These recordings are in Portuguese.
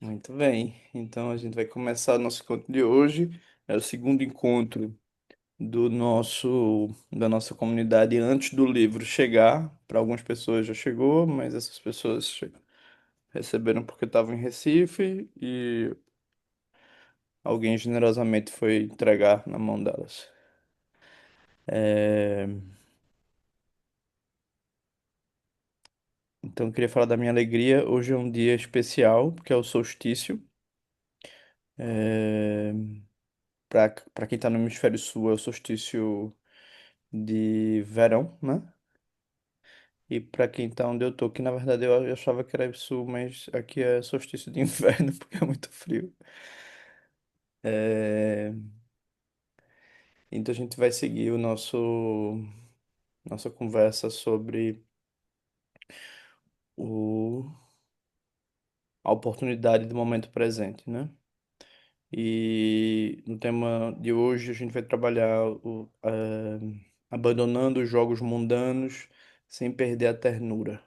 Muito bem. Então a gente vai começar o nosso encontro de hoje. É o segundo encontro da nossa comunidade antes do livro chegar. Para algumas pessoas já chegou, mas essas pessoas receberam porque estavam em Recife e alguém generosamente foi entregar na mão delas. É, Então eu queria falar da minha alegria. Hoje é um dia especial, porque é o solstício. É... Para quem está no hemisfério sul, é o solstício de verão, né? E pra quem tá onde eu tô, que na verdade eu achava que era sul, mas aqui é solstício de inverno porque é muito frio. É, Então a gente vai seguir o nossa conversa sobre o... a oportunidade do momento presente, né? E no tema de hoje a gente vai trabalhar abandonando os jogos mundanos sem perder a ternura,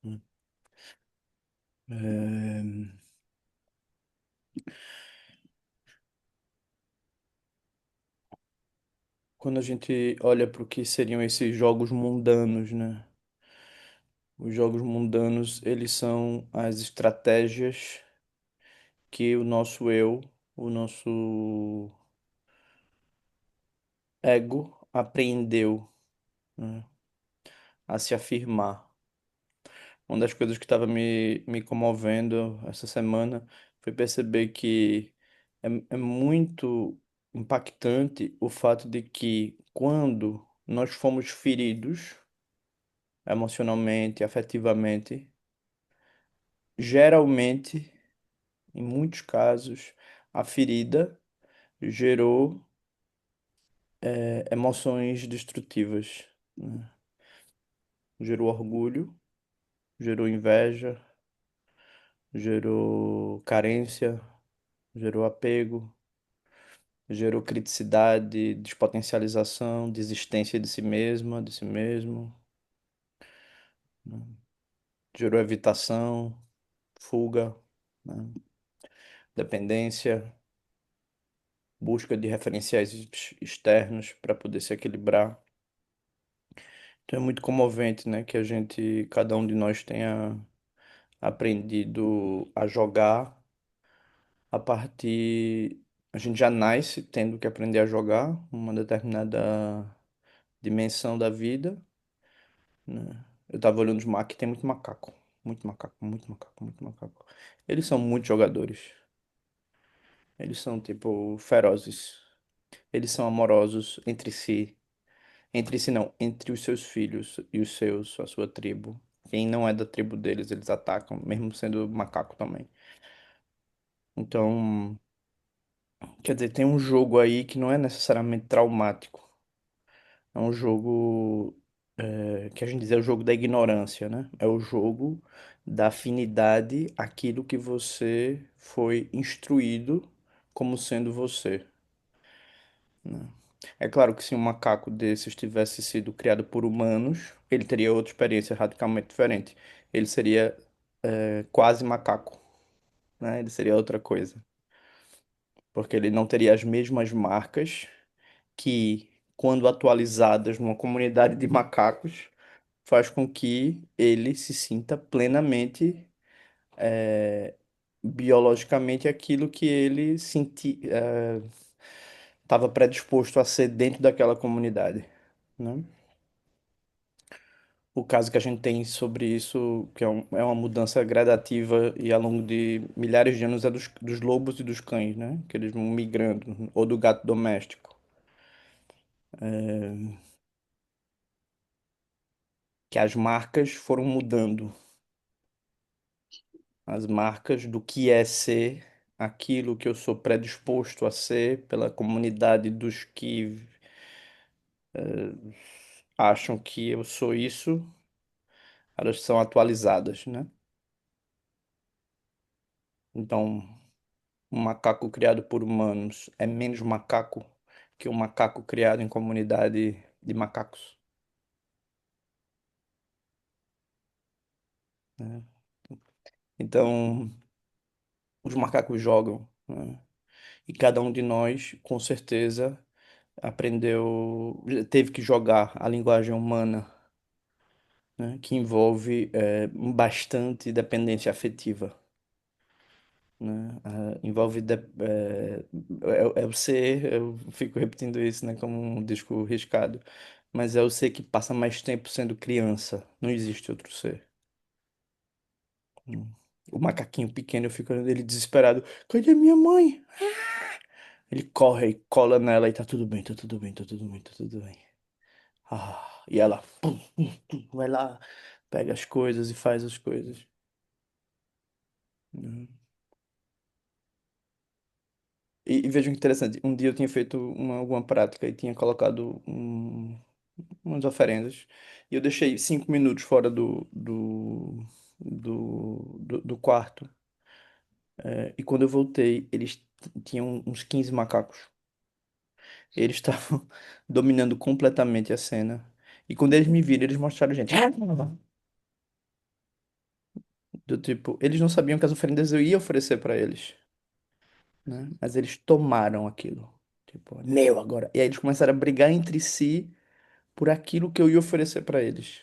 né? É, Quando a gente olha para o que seriam esses jogos mundanos, né? Os jogos mundanos, eles são as estratégias que o nosso eu, o nosso ego aprendeu, né, a se afirmar. Uma das coisas que estava me comovendo essa semana foi perceber que é muito impactante o fato de que quando nós fomos feridos emocionalmente, afetivamente, geralmente, em muitos casos, a ferida gerou emoções destrutivas, né? Gerou orgulho, gerou inveja, gerou carência, gerou apego, gerou criticidade, despotencialização, desistência de si mesma, de si mesmo, né? Gerou evitação, fuga, né? Dependência, busca de referenciais externos para poder se equilibrar. Então é muito comovente, né, que cada um de nós tenha aprendido a jogar a partir. A gente já nasce tendo que aprender a jogar uma determinada dimensão da vida, né? Eu tava olhando os aqui tem muito macaco. Muito macaco, muito macaco, muito macaco. Eles são muitos jogadores. Eles são, tipo, ferozes. Eles são amorosos entre si. Entre si, não. Entre os seus filhos e os seus, a sua tribo. Quem não é da tribo deles, eles atacam, mesmo sendo macaco também. Então, quer dizer, tem um jogo aí que não é necessariamente traumático. É um jogo que a gente diz é o jogo da ignorância, né? É o jogo da afinidade àquilo que você foi instruído como sendo você, né? É claro que se um macaco desses tivesse sido criado por humanos, ele teria outra experiência radicalmente diferente. Ele seria quase macaco, né? Ele seria outra coisa, porque ele não teria as mesmas marcas que, quando atualizadas numa comunidade de macacos, faz com que ele se sinta plenamente, biologicamente, aquilo que ele estava predisposto a ser dentro daquela comunidade, né? O caso que a gente tem sobre isso, que é uma mudança gradativa e ao longo de milhares de anos, é dos lobos e dos cães, né? Que eles vão migrando, ou do gato doméstico. Que as marcas foram mudando. As marcas do que é ser aquilo que eu sou predisposto a ser pela comunidade dos que acham que eu sou isso, elas são atualizadas, né? Então, um macaco criado por humanos é menos macaco que um macaco criado em comunidade de macacos, né? Então, os macacos jogam, né? E cada um de nós, com certeza, aprendeu, teve que jogar a linguagem humana, né? Que envolve bastante dependência afetiva, né? Envolve é o ser, eu fico repetindo isso, né? Como um disco riscado, mas é o ser que passa mais tempo sendo criança. Não existe outro ser. Hum. O macaquinho pequeno, eu fico olhando ele desesperado. Cadê minha mãe? Ele corre e cola nela e tá tudo bem, tá tudo bem, tá tudo bem, tá tudo bem. E ela vai lá, pega as coisas e faz as coisas. Uhum. E veja que interessante, um dia eu tinha feito alguma prática e tinha colocado umas oferendas e eu deixei 5 minutos fora do quarto. E quando eu voltei, eles tinham uns 15 macacos. Eles estavam dominando completamente a cena. E quando eles me viram, eles mostraram, gente. Do tipo, eles não sabiam que as oferendas eu ia oferecer pra eles, né? Mas eles tomaram aquilo. Tipo, "É meu agora." E aí eles começaram a brigar entre si por aquilo que eu ia oferecer pra eles.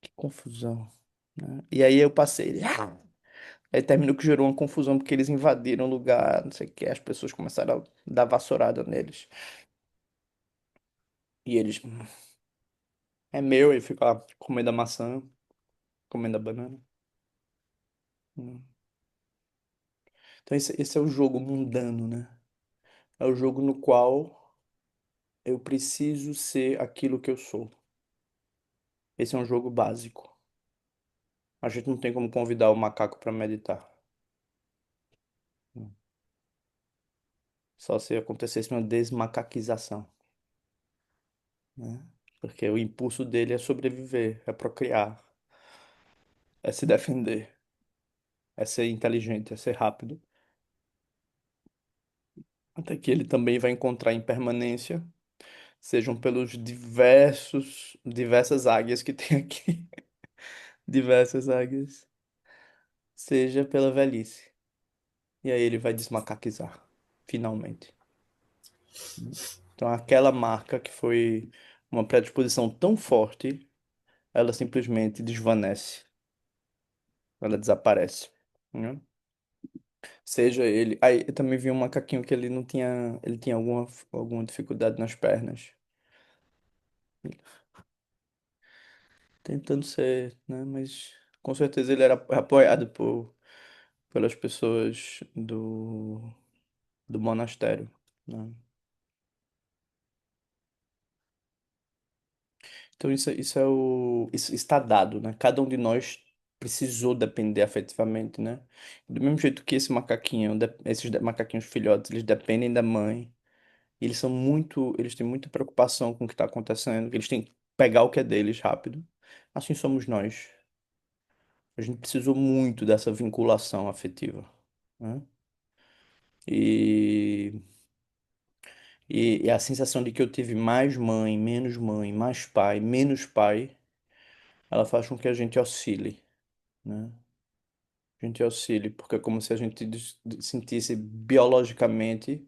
Que confusão, né? E aí eu passei. Aí terminou que gerou uma confusão porque eles invadiram o lugar, não sei o que, as pessoas começaram a dar vassourada neles. E eles, é meu, e fica lá comendo a maçã, comendo a banana. Hum. Então esse é o jogo mundano, né? É o jogo no qual eu preciso ser aquilo que eu sou. Esse é um jogo básico. A gente não tem como convidar o macaco para meditar. Hum. Só se acontecesse uma desmacaquização, né? Porque o impulso dele é sobreviver, é procriar, é se defender, é ser inteligente, é ser rápido. Até que ele também vai encontrar impermanência, sejam pelos diversas águias que tem aqui, diversas águias, seja pela velhice. E aí ele vai desmacaquizar, finalmente. Então aquela marca que foi uma predisposição tão forte, ela simplesmente desvanece, ela desaparece, né? Seja ele. Aí eu também vi um macaquinho que ele não tinha, ele tinha alguma dificuldade nas pernas. Tentando ser, né? Mas com certeza ele era apoiado pelas pessoas do monastério, né? Então isso está dado, né? Cada um de nós precisou depender afetivamente, né? Do mesmo jeito que esse macaquinho, macaquinhos filhotes, eles dependem da mãe. Eles têm muita preocupação com o que está acontecendo, eles têm que pegar o que é deles rápido. Assim somos nós. A gente precisou muito dessa vinculação afetiva, né? E, e a sensação de que eu tive mais mãe, mais pai, menos pai, ela faz com que a gente oscile, né? A gente oscile, porque é como se a gente sentisse biologicamente,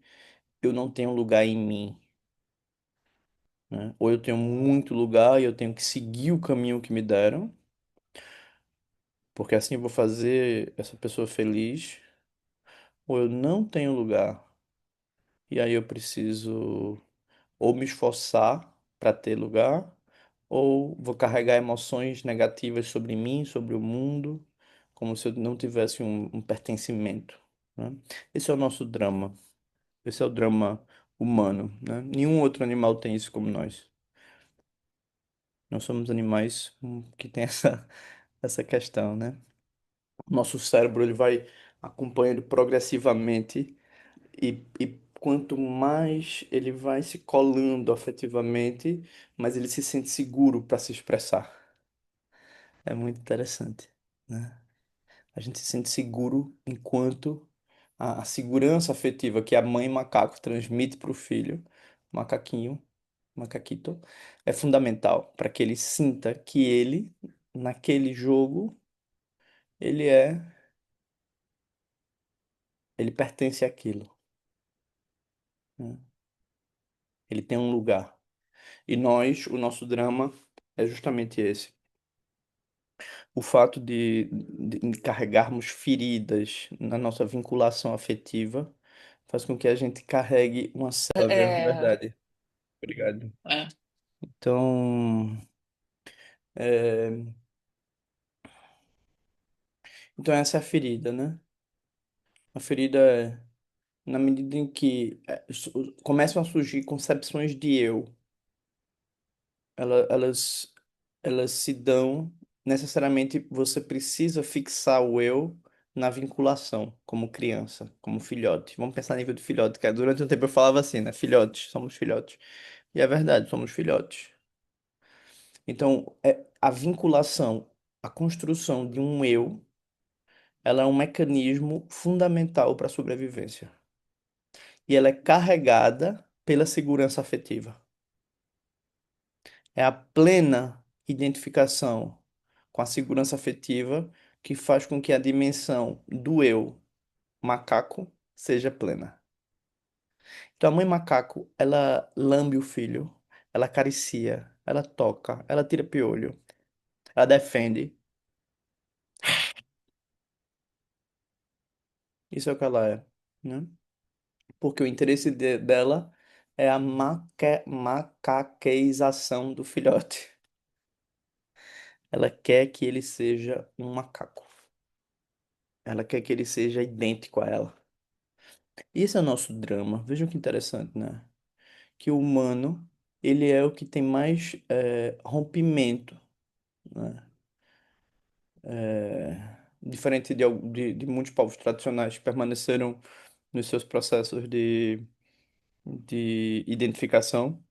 eu não tenho lugar em mim, né? Ou eu tenho muito lugar e eu tenho que seguir o caminho que me deram, porque assim eu vou fazer essa pessoa feliz, ou eu não tenho lugar, e aí eu preciso ou me esforçar para ter lugar, ou vou carregar emoções negativas sobre mim, sobre o mundo, como se eu não tivesse um pertencimento, né? Esse é o nosso drama. Esse é o drama humano, né? Nenhum outro animal tem isso como nós. Nós somos animais que têm essa questão, né? Nosso cérebro ele vai acompanhando progressivamente e quanto mais ele vai se colando afetivamente, mais ele se sente seguro para se expressar. É muito interessante, né? A gente se sente seguro enquanto a segurança afetiva que a mãe macaco transmite para o filho, macaquinho, macaquito, é fundamental para que ele sinta que ele, naquele jogo, ele é Ele pertence àquilo, né? Ele tem um lugar. E nós, o nosso drama é justamente esse. O fato de carregarmos feridas na nossa vinculação afetiva faz com que a gente carregue uma célula, viu? É, Verdade. Obrigado. é, Então, é, então essa é a ferida, né? A ferida é na medida em que começam a surgir concepções de eu, ela- elas, elas se dão necessariamente, você precisa fixar o eu na vinculação, como criança, como filhote. Vamos pensar a nível de filhote, que durante um tempo eu falava assim, né? Filhotes, somos filhotes. E é verdade, somos filhotes. Então, a vinculação, a construção de um eu, ela é um mecanismo fundamental para a sobrevivência. E ela é carregada pela segurança afetiva. É a plena identificação com a segurança afetiva que faz com que a dimensão do eu macaco seja plena. Então, a mãe macaco, ela lambe o filho, ela acaricia, ela toca, ela tira piolho, ela defende. Isso é o que ela é, né? Porque o interesse dela é a macaqueização do filhote. Ela quer que ele seja um macaco. Ela quer que ele seja idêntico a ela. E esse é o nosso drama. Vejam que interessante, né? Que o humano, ele é o que tem mais rompimento, né? Diferente de muitos povos tradicionais que permaneceram nos seus processos de identificação.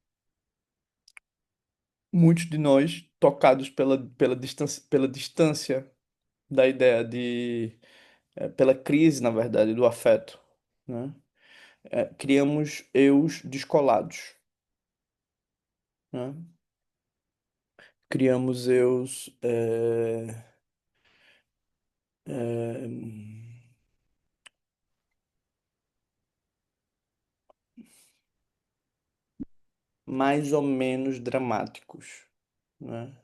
Muitos de nós, tocados pela distância da ideia pela crise, na verdade, do afeto, né? Criamos eus descolados, né? Criamos eus é, mais ou menos dramáticos, né?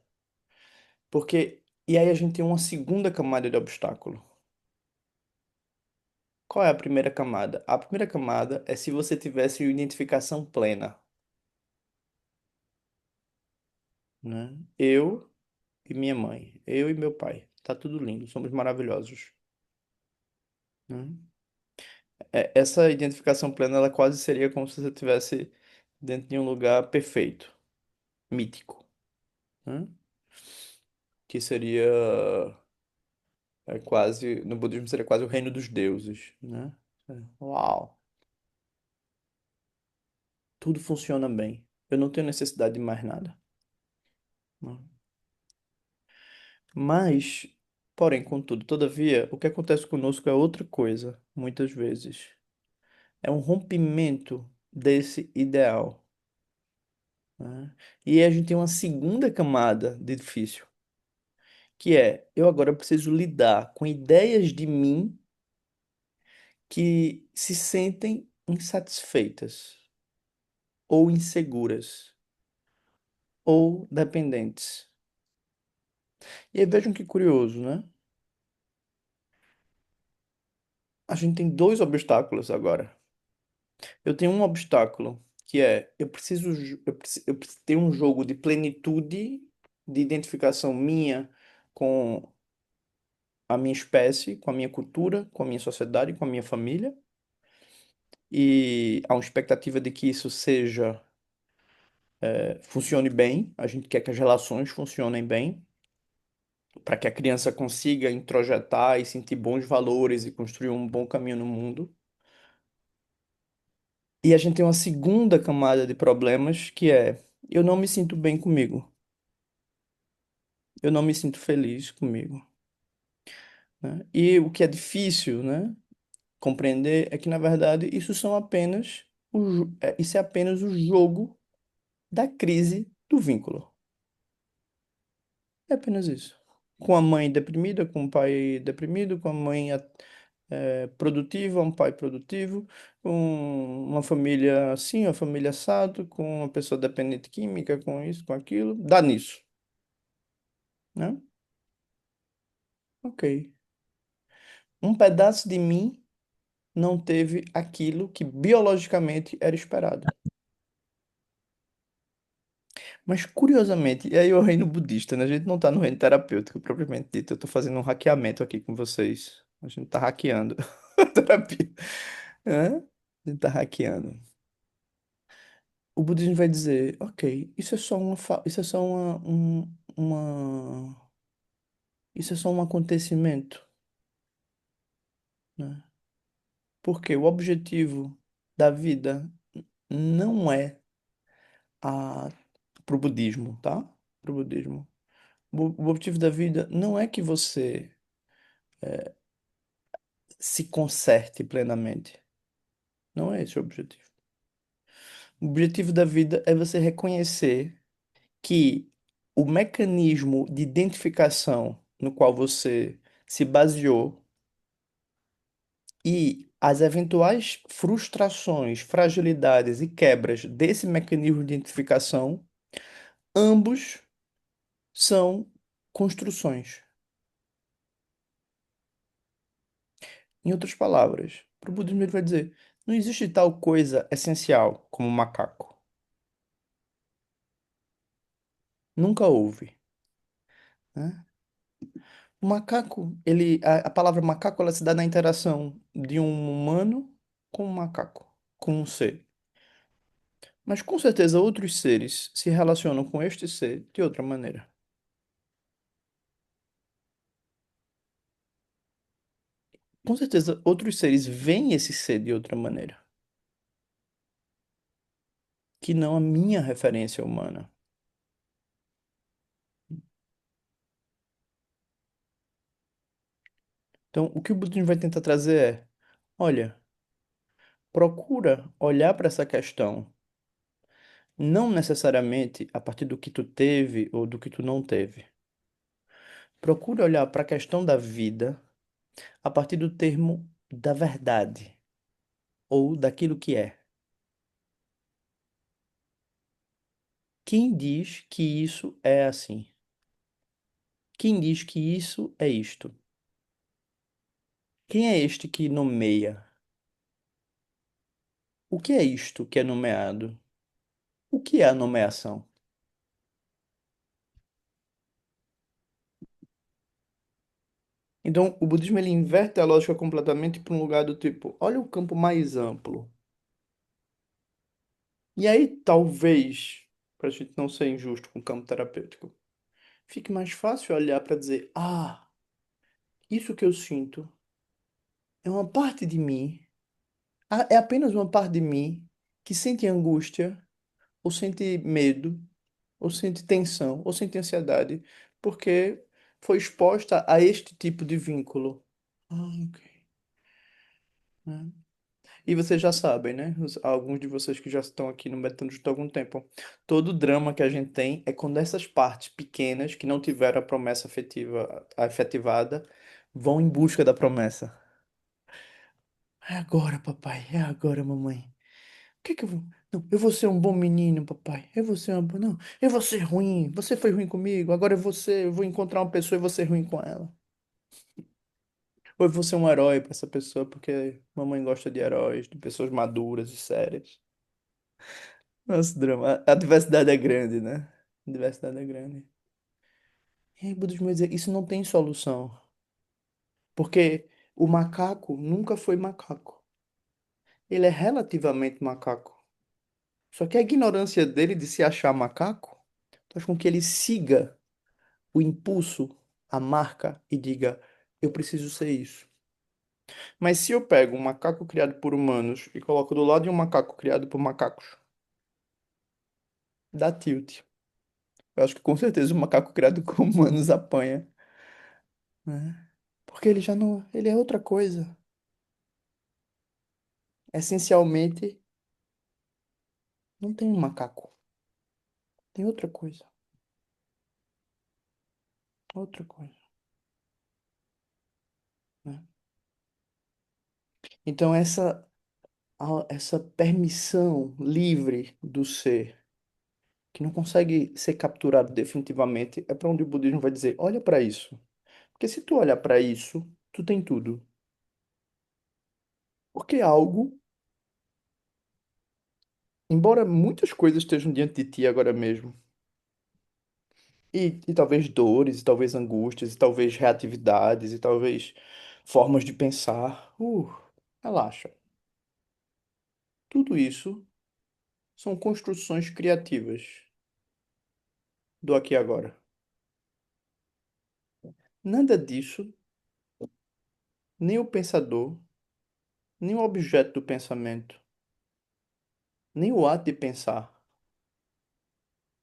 Porque, e aí a gente tem uma segunda camada de obstáculo. Qual é a primeira camada? A primeira camada é se você tivesse uma identificação plena, né? Eu e minha mãe, eu e meu pai, tá tudo lindo, somos maravilhosos, né? Essa identificação plena, ela quase seria como se você estivesse dentro de um lugar perfeito, mítico, né? Que seria quase, no budismo seria quase o reino dos deuses, né? Uau, tudo funciona bem. Eu não tenho necessidade de mais nada, né? Mas, porém, contudo, todavia, o que acontece conosco é outra coisa, muitas vezes. É um rompimento desse ideal, né? E aí a gente tem uma segunda camada de difícil, que é eu agora preciso lidar com ideias de mim que se sentem insatisfeitas, ou inseguras, ou dependentes. E aí vejam que curioso, né? A gente tem dois obstáculos agora. Eu tenho um obstáculo, que é eu preciso ter um jogo de plenitude, de identificação minha com a minha espécie, com a minha cultura, com a minha sociedade, com a minha família. E há uma expectativa de que isso seja, funcione bem. A gente quer que as relações funcionem bem, para que a criança consiga introjetar e sentir bons valores e construir um bom caminho no mundo. E a gente tem uma segunda camada de problemas que é eu não me sinto bem comigo. Eu não me sinto feliz comigo, né? E o que é difícil, né, compreender é que, na verdade, isso é apenas o jogo da crise do vínculo. É apenas isso. Com a mãe deprimida, com o pai deprimido, com a mãe produtiva, um pai produtivo, uma família assim, uma família assado, com uma pessoa dependente química, com isso, com aquilo, dá nisso, né? Ok. Um pedaço de mim não teve aquilo que biologicamente era esperado. Mas curiosamente, e aí o reino budista, né? A gente não tá no reino terapêutico propriamente dito, eu tô fazendo um hackeamento aqui com vocês. A gente tá hackeando a terapia. Hã? A gente tá hackeando. O budismo vai dizer, ok, isso é só isso é só isso é só um acontecimento, né? Porque o objetivo da vida não é a pro budismo, tá? Pro budismo. O objetivo da vida não é que você se conserte plenamente. Não é esse o objetivo. O objetivo da vida é você reconhecer que o mecanismo de identificação no qual você se baseou e as eventuais frustrações, fragilidades e quebras desse mecanismo de identificação, ambos são construções. Em outras palavras, para o budismo ele vai dizer, não existe tal coisa essencial como um macaco. Nunca houve, né? O macaco, a palavra macaco, ela se dá na interação de um humano com um macaco, com um ser. Mas com certeza outros seres se relacionam com este ser de outra maneira. Com certeza outros seres veem esse ser de outra maneira, que não a minha referência humana. Então, o que o budismo vai tentar trazer é, olha, procura olhar para essa questão, não necessariamente a partir do que tu teve ou do que tu não teve. Procura olhar para a questão da vida a partir do termo da verdade ou daquilo que é. Quem diz que isso é assim? Quem diz que isso é isto? Quem é este que nomeia? O que é isto que é nomeado? O que é a nomeação? Então, o budismo ele inverte a lógica completamente para um lugar do tipo, olha o campo mais amplo. E aí, talvez, para a gente não ser injusto com o campo terapêutico, fique mais fácil olhar para dizer, ah, isso que eu sinto é uma parte de mim. É apenas uma parte de mim que sente angústia, ou sente medo, ou sente tensão, ou sente ansiedade, porque foi exposta a este tipo de vínculo. Ah, ok. Né? E vocês já sabem, né? Alguns de vocês que já estão aqui no Betano Justo há algum tempo. Todo drama que a gente tem é quando essas partes pequenas, que não tiveram a promessa afetiva, efetivada, vão em busca da promessa. É agora, papai. É agora, mamãe. O que que eu vou. Não, eu vou ser um bom menino, papai. Eu vou ser uma. Não, eu vou ser ruim. Você foi ruim comigo. Agora eu vou encontrar uma pessoa e vou ser ruim com ela. Ou eu vou ser um herói pra essa pessoa, porque mamãe gosta de heróis, de pessoas maduras e sérias. Nossa, drama. A diversidade é grande, né? A diversidade é grande. E aí, budismo vai dizer, isso não tem solução. Porque o macaco nunca foi macaco. Ele é relativamente macaco. Só que a ignorância dele de se achar macaco faz com que ele siga o impulso, a marca e diga: eu preciso ser isso. Mas se eu pego um macaco criado por humanos e coloco do lado de um macaco criado por macacos, dá tilt. Eu acho que com certeza o macaco criado com humanos apanha, né? Porque ele já não. Ele é outra coisa. Essencialmente, não tem um macaco. Tem outra coisa. Outra coisa, né? Então, essa permissão livre do ser, que não consegue ser capturado definitivamente, é para onde o budismo vai dizer: olha para isso. Porque se tu olhar para isso, tu tem tudo. Porque algo, embora muitas coisas estejam diante de ti agora mesmo, e talvez dores, e talvez angústias, e talvez reatividades, e talvez formas de pensar, relaxa. Tudo isso são construções criativas do aqui e agora. Nada disso, nem o pensador, nem o objeto do pensamento, nem o ato de pensar,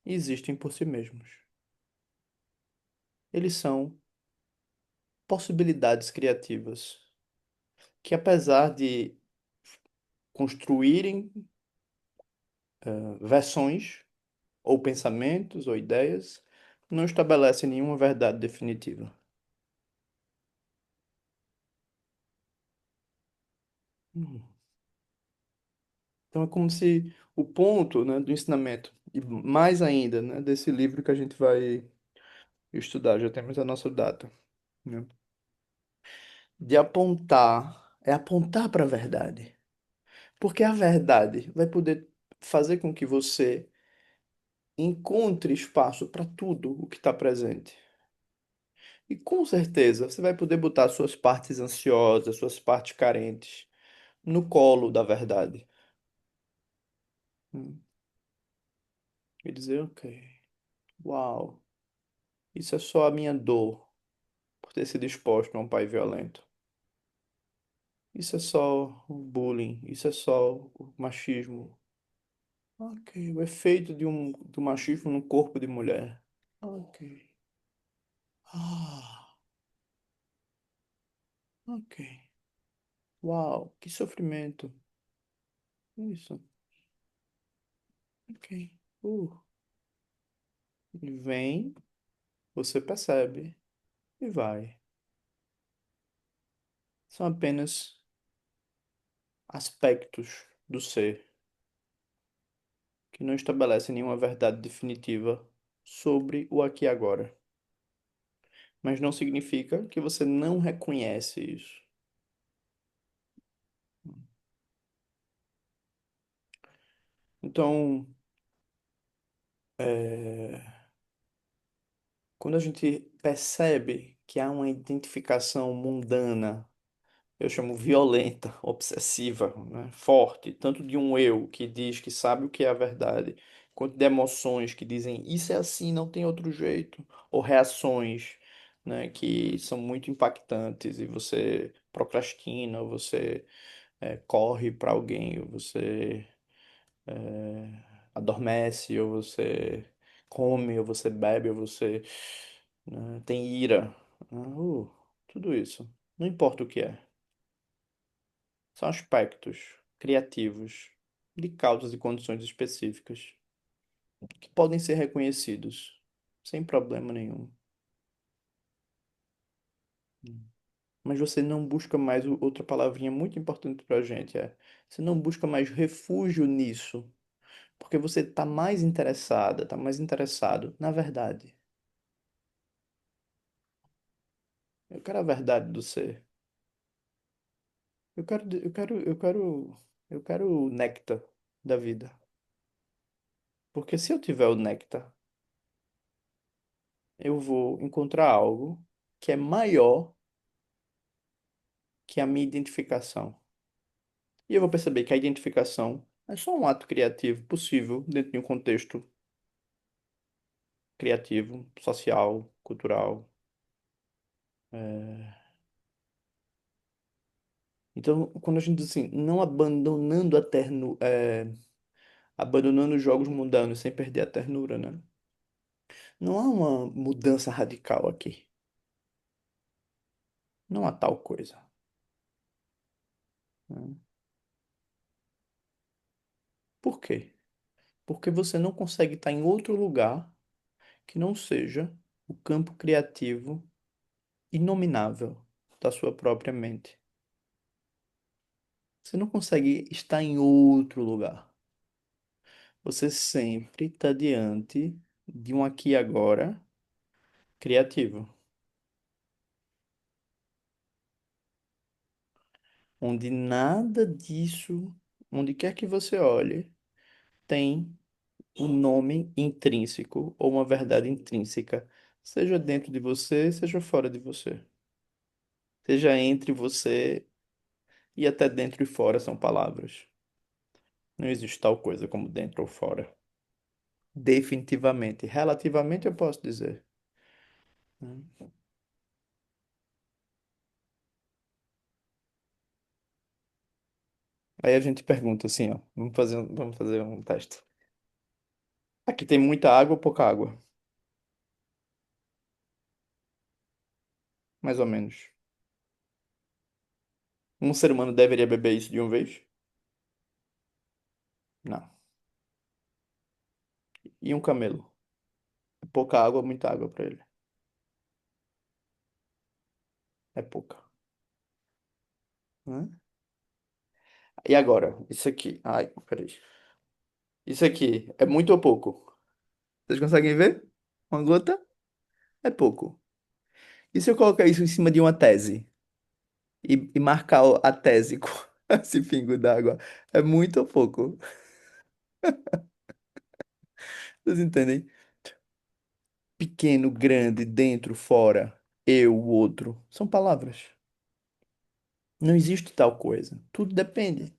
existem por si mesmos. Eles são possibilidades criativas que, apesar de construírem versões, ou pensamentos, ou ideias, não estabelecem nenhuma verdade definitiva. Hum. Então é como se o ponto, né, do ensinamento, e mais ainda, né, desse livro que a gente vai estudar, já temos a nossa data, né, de apontar, é apontar para a verdade. Porque a verdade vai poder fazer com que você encontre espaço para tudo o que está presente. E com certeza você vai poder botar suas partes ansiosas, suas partes carentes no colo da verdade. Hum. E dizer, ok, uau, isso é só a minha dor por ter sido exposto a um pai violento. Isso é só o bullying, isso é só o machismo. Ok, o efeito do machismo no corpo de mulher. Ok. Ah, ok. Uau, que sofrimento. Isso, ok. Uh, e vem, você percebe e vai. São apenas aspectos do ser que não estabelecem nenhuma verdade definitiva sobre o aqui e agora. Mas não significa que você não reconhece isso. Então, é, quando a gente percebe que há uma identificação mundana, eu chamo violenta, obsessiva, né, forte, tanto de um eu que diz que sabe o que é a verdade, quanto de emoções que dizem isso é assim, não tem outro jeito, ou reações, né, que são muito impactantes e você procrastina, ou você corre para alguém, ou você adormece, ou você come, ou você bebe, ou você, né, tem ira, tudo isso, não importa o que é. São aspectos criativos de causas e condições específicas que podem ser reconhecidos sem problema nenhum. Mas você não busca mais outra palavrinha muito importante para a gente você não busca mais refúgio nisso, porque você está mais interessada, está mais interessado na verdade. Eu quero a verdade do ser. Eu quero o néctar da vida. Porque se eu tiver o néctar, eu vou encontrar algo que é maior que a minha identificação. E eu vou perceber que a identificação é só um ato criativo possível dentro de um contexto criativo, social, cultural. É, então, quando a gente diz assim, não abandonando abandonando os jogos mundanos sem perder a ternura, né? Não há uma mudança radical aqui. Não há tal coisa, né? Por quê? Porque você não consegue estar em outro lugar que não seja o campo criativo inominável da sua própria mente. Você não consegue estar em outro lugar. Você sempre está diante de um aqui e agora criativo, onde nada disso, onde quer que você olhe, tem um nome intrínseco ou uma verdade intrínseca, seja dentro de você, seja fora de você, seja entre você e até dentro e fora são palavras. Não existe tal coisa como dentro ou fora. Definitivamente, relativamente eu posso dizer, né? Aí a gente pergunta assim, ó, vamos fazer um teste. Aqui tem muita água ou pouca água? Mais ou menos. Um ser humano deveria beber isso de uma vez? Não. E um camelo? Pouca água ou muita água para ele? É pouca, né? E agora, isso aqui. Ai, peraí. Isso aqui é muito ou pouco? Vocês conseguem ver? Uma gota é pouco. E se eu colocar isso em cima de uma tese e marcar a tese com esse pingo d'água? É muito ou pouco? Vocês entendem? Pequeno, grande, dentro, fora, eu, o outro. São palavras. Não existe tal coisa. Tudo depende.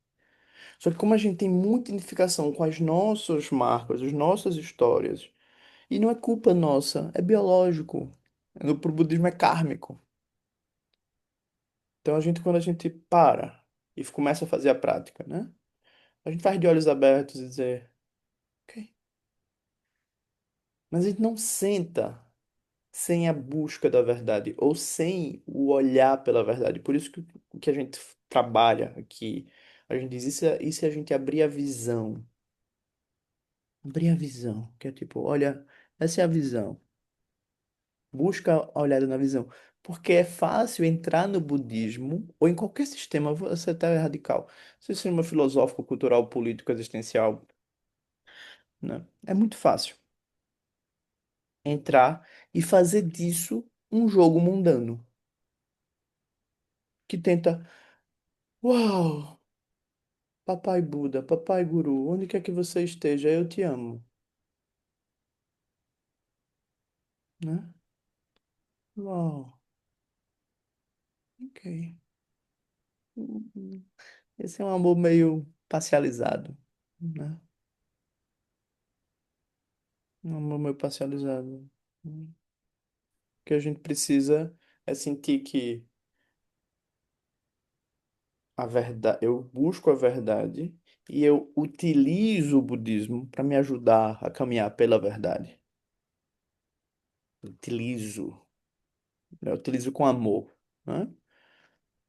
Só que como a gente tem muita identificação com as nossas marcas, as nossas histórias, e não é culpa nossa, é biológico. Pro budismo é kármico. Então quando a gente para e começa a fazer a prática, né? A gente faz de olhos abertos e dizer, ok. Mas a gente não senta sem a busca da verdade ou sem o olhar pela verdade. Por isso que o que a gente trabalha aqui, a gente diz, e se a gente abrir a visão? Abrir a visão, que é tipo, olha, essa é a visão. Busca a olhada na visão. Porque é fácil entrar no budismo ou em qualquer sistema, você tá radical. Sistema filosófico, cultural, político, existencial, né? É muito fácil entrar e fazer disso um jogo mundano que tenta, uau, papai Buda, papai Guru, onde quer que você esteja, eu te amo, né? Uau, ok. Esse é um amor meio parcializado, né? Um amor meio parcializado. O que a gente precisa é sentir que a verdade, eu busco a verdade e eu utilizo o budismo para me ajudar a caminhar pela verdade. Utilizo, eu utilizo com amor, né?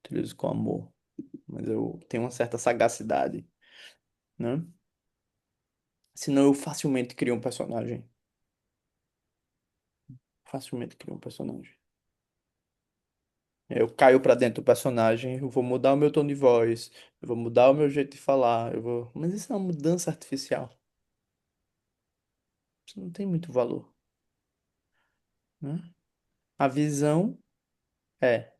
Utilizo com amor, mas eu tenho uma certa sagacidade, né? Senão eu facilmente crio um personagem. Facilmente crio um personagem. Eu caio pra dentro do personagem, eu vou mudar o meu tom de voz, eu vou mudar o meu jeito de falar, eu vou. Mas isso é uma mudança artificial. Isso não tem muito valor, né? A visão é: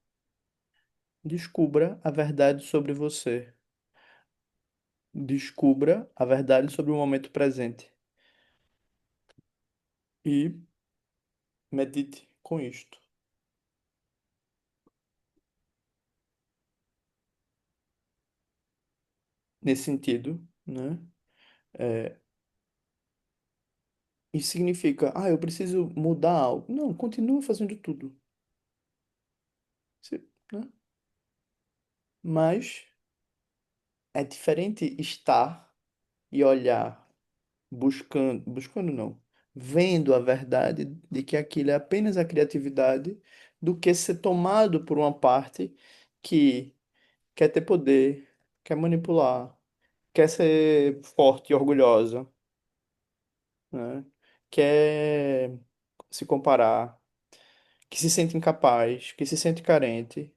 descubra a verdade sobre você. Descubra a verdade sobre o momento presente e medite com isto. Nesse sentido, né? É, isso significa, eu preciso mudar algo. Não, continua fazendo tudo. Né? Mas é diferente estar e olhar, buscando não, vendo a verdade de que aquilo é apenas a criatividade, do que ser tomado por uma parte que quer ter poder, quer manipular, quer ser forte e orgulhosa, né? Quer se comparar, que se sente incapaz, que se sente carente,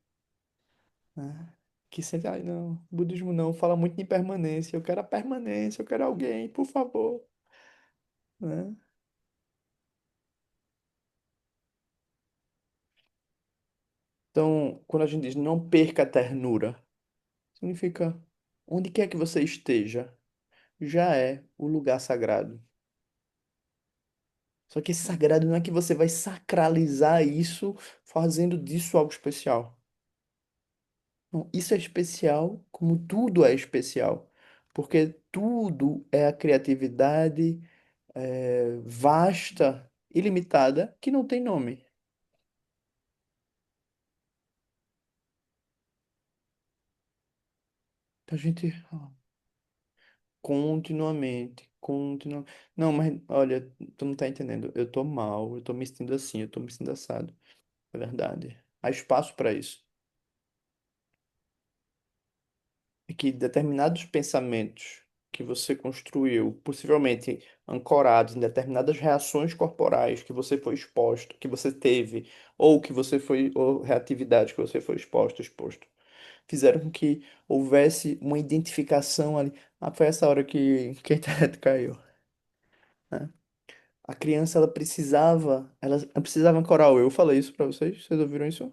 né? Que sente, ai não, budismo não, fala muito de impermanência, eu quero a permanência, eu quero alguém, por favor, né? Então, quando a gente diz não perca a ternura, significa onde quer que você esteja, já é o lugar sagrado. Só que esse sagrado não é que você vai sacralizar isso fazendo disso algo especial. Não, isso é especial como tudo é especial. Porque tudo é a criatividade vasta, ilimitada, que não tem nome. A gente continuamente. Não, mas olha, tu não tá entendendo. Eu tô mal, eu tô me sentindo assim, eu tô me sentindo assado. É verdade. Há espaço para isso. É que determinados pensamentos que você construiu, possivelmente ancorados em determinadas reações corporais que você foi exposto, que você teve, ou que você foi, ou reatividades que você foi exposto, fizeram com que houvesse uma identificação ali. Ah, foi essa hora que a internet caiu, né? A criança, ela precisava ancorar o eu. Eu falei isso pra vocês, vocês ouviram isso?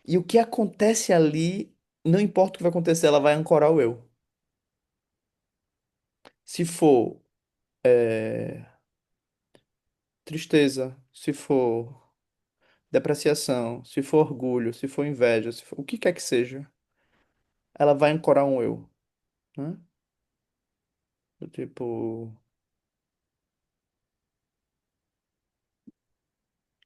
E o que acontece ali, não importa o que vai acontecer, ela vai ancorar o eu. Se for tristeza, se for depreciação, se for orgulho, se for inveja, se for, o que quer que seja, ela vai ancorar um eu, né? Do tipo,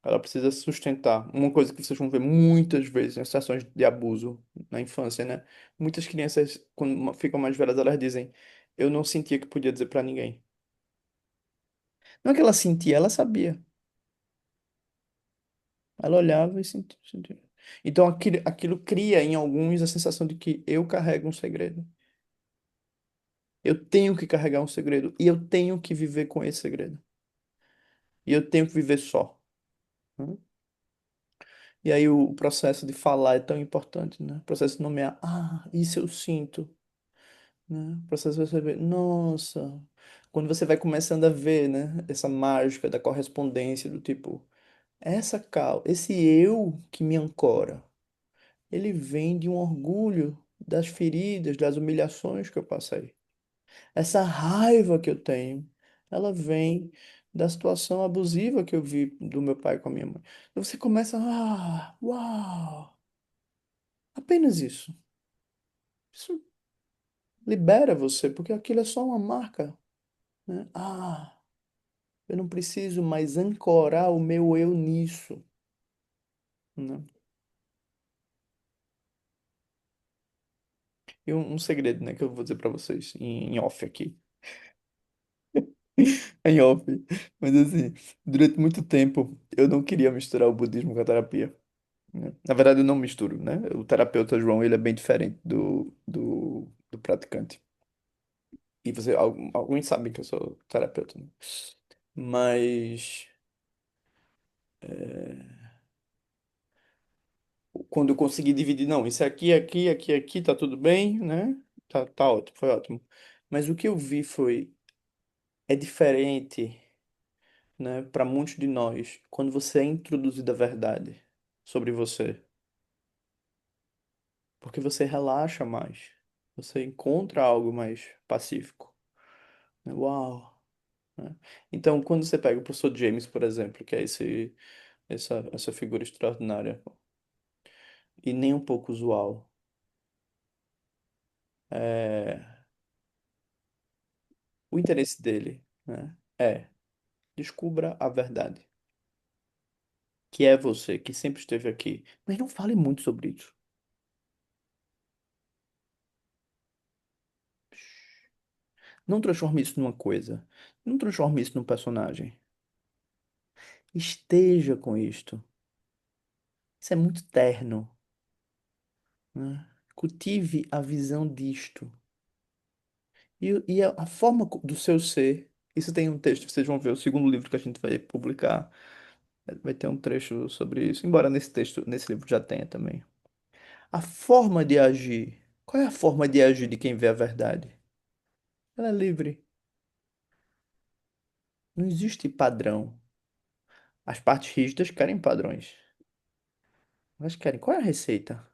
ela precisa se sustentar. Uma coisa que vocês vão ver muitas vezes em situações de abuso na infância, né? Muitas crianças, quando ficam mais velhas, elas dizem: eu não sentia que podia dizer pra ninguém. Não é que ela sentia, ela sabia. Ela olhava e sentia. Então aquilo cria em alguns a sensação de que eu carrego um segredo. Eu tenho que carregar um segredo e eu tenho que viver com esse segredo. E eu tenho que viver só, né? E aí o processo de falar é tão importante, né? O processo de nomear, ah, isso eu sinto, né? O processo de você ver, nossa, quando você vai começando a ver, né, essa mágica da correspondência do tipo, esse eu que me ancora, ele vem de um orgulho das feridas, das humilhações que eu passei. Essa raiva que eu tenho, ela vem da situação abusiva que eu vi do meu pai com a minha mãe. Então você começa, uau, apenas isso. Isso libera você, porque aquilo é só uma marca, né? Ah, eu não preciso mais ancorar o meu eu nisso, né? E um segredo, né, que eu vou dizer pra vocês em off aqui. Em off. Mas assim, durante muito tempo eu não queria misturar o budismo com a terapia, né? Na verdade, eu não misturo, né? O terapeuta João, ele é bem diferente do praticante. E alguns sabem que eu sou terapeuta, né? Mas quando eu consegui dividir, não, isso aqui, tá tudo bem, né? Tá ótimo, foi ótimo. Mas o que eu vi é diferente, né, para muitos de nós, quando você é introduzido a verdade sobre você, porque você relaxa mais, você encontra algo mais pacífico, né? Uau! Né? Então, quando você pega o professor James, por exemplo, que é essa figura extraordinária e nem um pouco usual, é, o interesse dele, né, é descubra a verdade, que é você, que sempre esteve aqui, mas não fale muito sobre isso. Não transforme isso numa coisa, não transforme isso num personagem. Esteja com isto. Isso é muito terno, né? Cultive a visão disto. E a forma do seu ser. Isso tem um texto, vocês vão ver, o segundo livro que a gente vai publicar, vai ter um trecho sobre isso, embora nesse texto, nesse livro já tenha também. A forma de agir. Qual é a forma de agir de quem vê a verdade? Ela é livre. Não existe padrão. As partes rígidas querem padrões. Elas querem. Qual é a receita?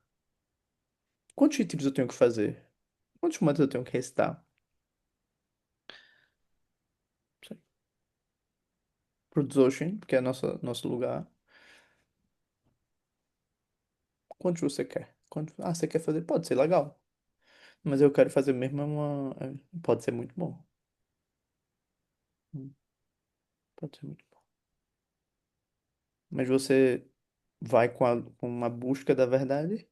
Quantos títulos eu tenho que fazer? Quantos mantos eu tenho que recitar? Pro Dzogchen, que é nosso lugar. Quantos você quer? Ah, você quer fazer? Pode ser legal. Mas eu quero fazer mesmo pode ser muito bom. Hum, Pode ser muito bom. Mas você vai com uma busca da verdade?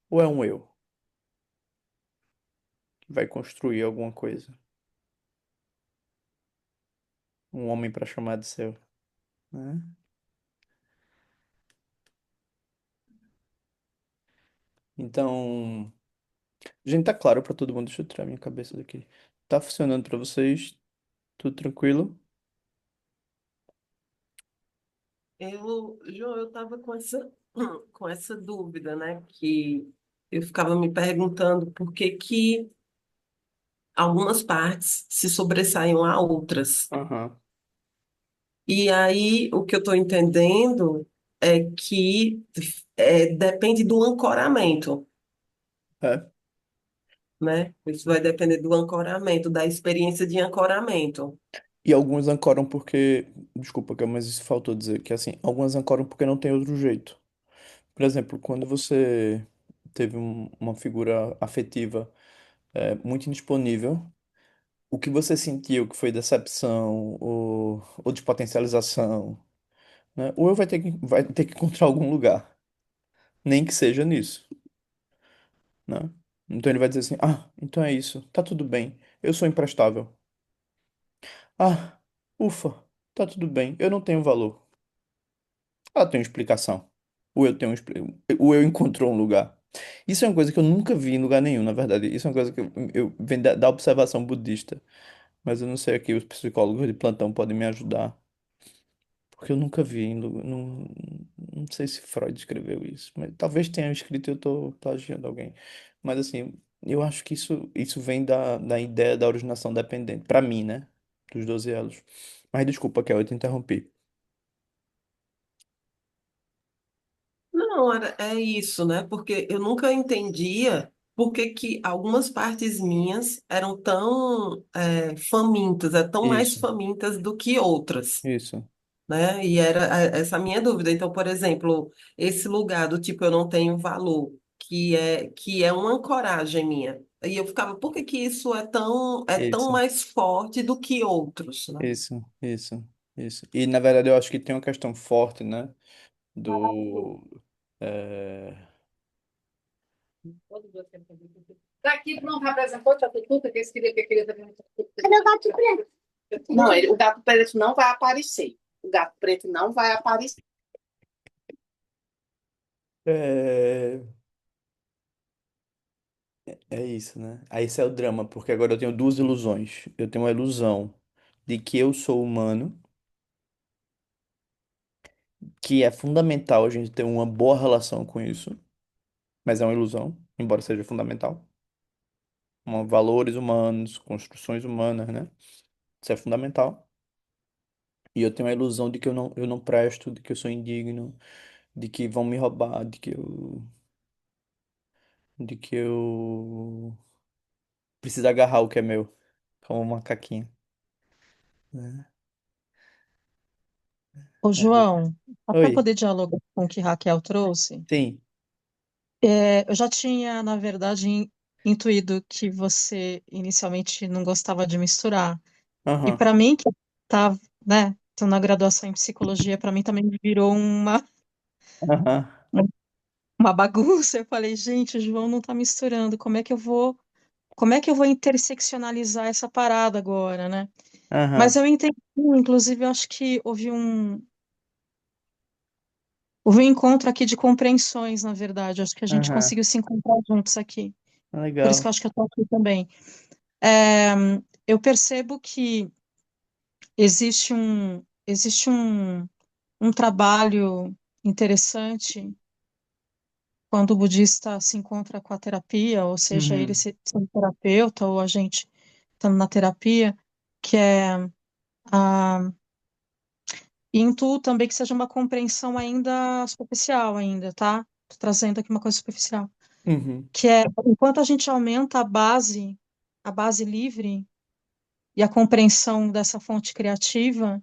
Ou é um eu que vai construir alguma coisa? Um homem para chamar de seu, né? Então, gente, tá claro para todo mundo. Deixa eu tirar minha cabeça daqui. Tá funcionando para vocês? Tudo tranquilo? João, eu estava com essa dúvida, né? Que eu ficava me perguntando por que que algumas partes se sobressaem a outras. Aham. E aí, o que eu estou entendendo é que depende do ancoramento, É. né? Isso vai depender do ancoramento, da experiência de ancoramento. E alguns ancoram porque. Desculpa, mas isso faltou dizer que assim, algumas ancoram porque não tem outro jeito. Por exemplo, quando você teve uma figura afetiva muito indisponível, o que você sentiu que foi decepção ou de potencialização, né? Ou eu vai ter que encontrar algum lugar, nem que seja nisso, né? Então ele vai dizer assim: ah, então é isso, tá tudo bem, eu sou imprestável. Ah, ufa, tá tudo bem, eu não tenho valor. Ela tem uma explicação. Ou eu encontrou um lugar. Isso é uma coisa que eu nunca vi em lugar nenhum, na verdade. Isso é uma coisa que eu vem da observação budista. Mas eu não sei aqui, os psicólogos de plantão podem me ajudar. Porque eu nunca vi não sei se Freud escreveu isso. Mas talvez tenha escrito e eu tô plagiando alguém. Mas assim, eu acho que isso vem da ideia da originação dependente. Pra mim, né? Dos 12 elos. Mas desculpa, Kel, eu te interrompi. Não, é isso, né? Porque eu nunca entendia por que que algumas partes minhas eram tão famintas, tão mais Isso, famintas do que outras, isso, né? E era essa a minha dúvida. Então, por exemplo, esse lugar do tipo eu não tenho valor, que é uma ancoragem minha. E eu ficava, por que que isso é tão isso. mais forte do que outros, né? Isso, isso, isso. E na verdade eu acho que tem uma questão forte, né? Do. é, Daqui não representou, tinha tudo, que eles queriam que queria também. Cadê o gato preto? Não, o gato preto não vai aparecer. O gato preto não vai aparecer. é, é isso, né? Aí esse é o drama, porque agora eu tenho duas ilusões. Eu tenho uma ilusão de que eu sou humano, que é fundamental a gente ter uma boa relação com isso, mas é uma ilusão, embora seja fundamental. Valores humanos, construções humanas, né? Isso é fundamental. E eu tenho a ilusão de que eu não presto, de que eu sou indigno, de que vão me roubar, de que eu preciso agarrar o que é meu, como um macaquinho, né? Ô, Mas eu- João, para Oi, poder dialogar com o que Raquel trouxe, sim, eu já tinha, na verdade, intuído que você inicialmente não gostava de misturar. E aham, para mim, que tá, né, tô na graduação em psicologia, para mim também virou aham, uma bagunça. Eu falei, gente, o João não tá misturando. Como é que eu vou interseccionalizar essa parada agora, né? Mas aham, eu entendi, inclusive, eu acho que houve um encontro aqui de compreensões, na verdade. Acho que a gente aham, conseguiu se encontrar juntos aqui. Por isso que legal, eu acho que eu estou aqui também. É, eu percebo que existe um trabalho interessante quando o budista se encontra com a terapia, ou seja, ele Uhum, sendo terapeuta ou a gente estando na terapia, que é a e intuo também que seja uma compreensão ainda superficial ainda, tá? Tô trazendo aqui uma coisa superficial, uhum, que é enquanto a gente aumenta a base livre e a compreensão dessa fonte criativa,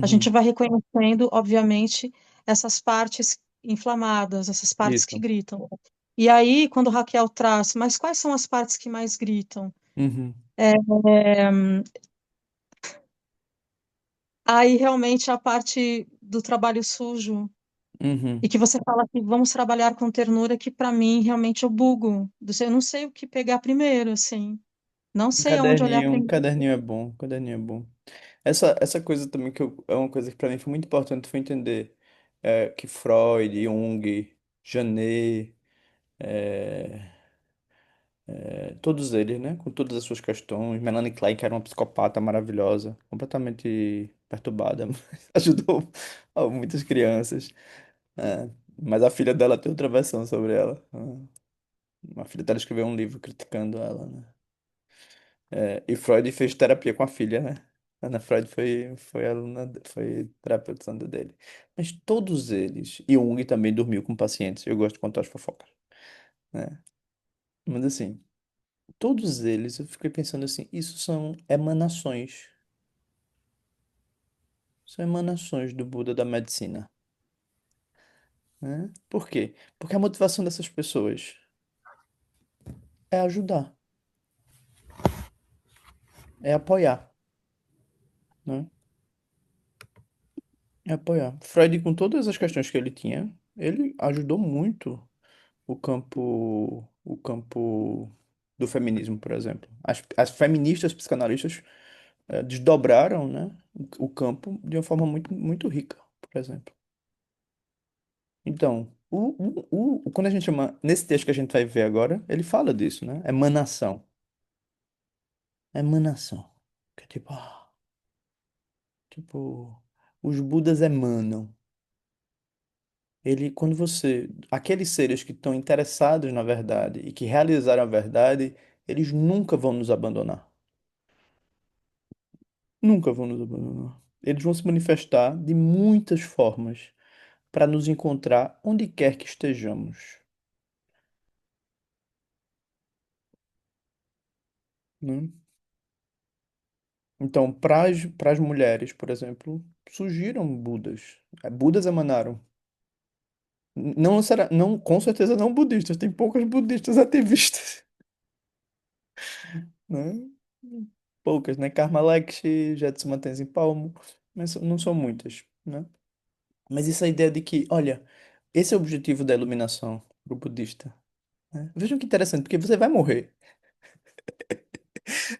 a gente uhum. vai reconhecendo, obviamente, essas partes inflamadas, essas partes que Isso. gritam. E aí, quando Raquel traz, mas quais são as partes que mais gritam? Uhum, É, aí realmente a parte do trabalho sujo, e uhum. que você fala que vamos trabalhar com ternura, que para mim realmente eu bugo. Eu não sei o que pegar primeiro, assim. Não sei aonde olhar Um primeiro. caderninho é bom, um caderninho é bom. Essa coisa também é uma coisa que para mim foi muito importante foi entender que Freud, Jung, Janet, é, todos eles, né, com todas as suas questões, Melanie Klein, que era uma psicopata maravilhosa, completamente perturbada, mas ajudou muitas crianças, né, mas a filha dela tem outra versão sobre ela. A filha dela escreveu um livro criticando ela, né? E Freud fez terapia com a filha, né? Ana Freud foi aluna, foi terapeutizando dele. Mas todos eles, e Jung também dormiu com pacientes, eu gosto de contar as fofocas, né? Mas assim, todos eles, eu fiquei pensando assim, isso são emanações, são emanações do Buda da medicina, né? Por quê? Porque a motivação dessas pessoas é ajudar, é apoiar, né? É apoiar. Freud, com todas as questões que ele tinha, ele ajudou muito o campo do feminismo, por exemplo. As feministas psicanalistas desdobraram, né, o campo de uma forma muito rica, por exemplo. Então, quando a gente chama, nesse texto que a gente vai ver agora, ele fala disso, né? Emanação. Emanação. Que é tipo, os Budas emanam. Quando aqueles seres que estão interessados na verdade e que realizaram a verdade, eles nunca vão nos abandonar. Nunca vão nos abandonar. Eles vão se manifestar de muitas formas para nos encontrar onde quer que estejamos, né? Então, para as mulheres, por exemplo, surgiram Budas. Budas emanaram. Não, não, com certeza não budistas. Tem poucos budistas ativistas, né? Poucas, né? Karma Lakshi, Jetsuma Tenzin Palmo, mas não são muitas, né? Mas essa ideia de que, olha, esse é o objetivo da iluminação para o budista, né? Vejam que interessante, porque você vai morrer.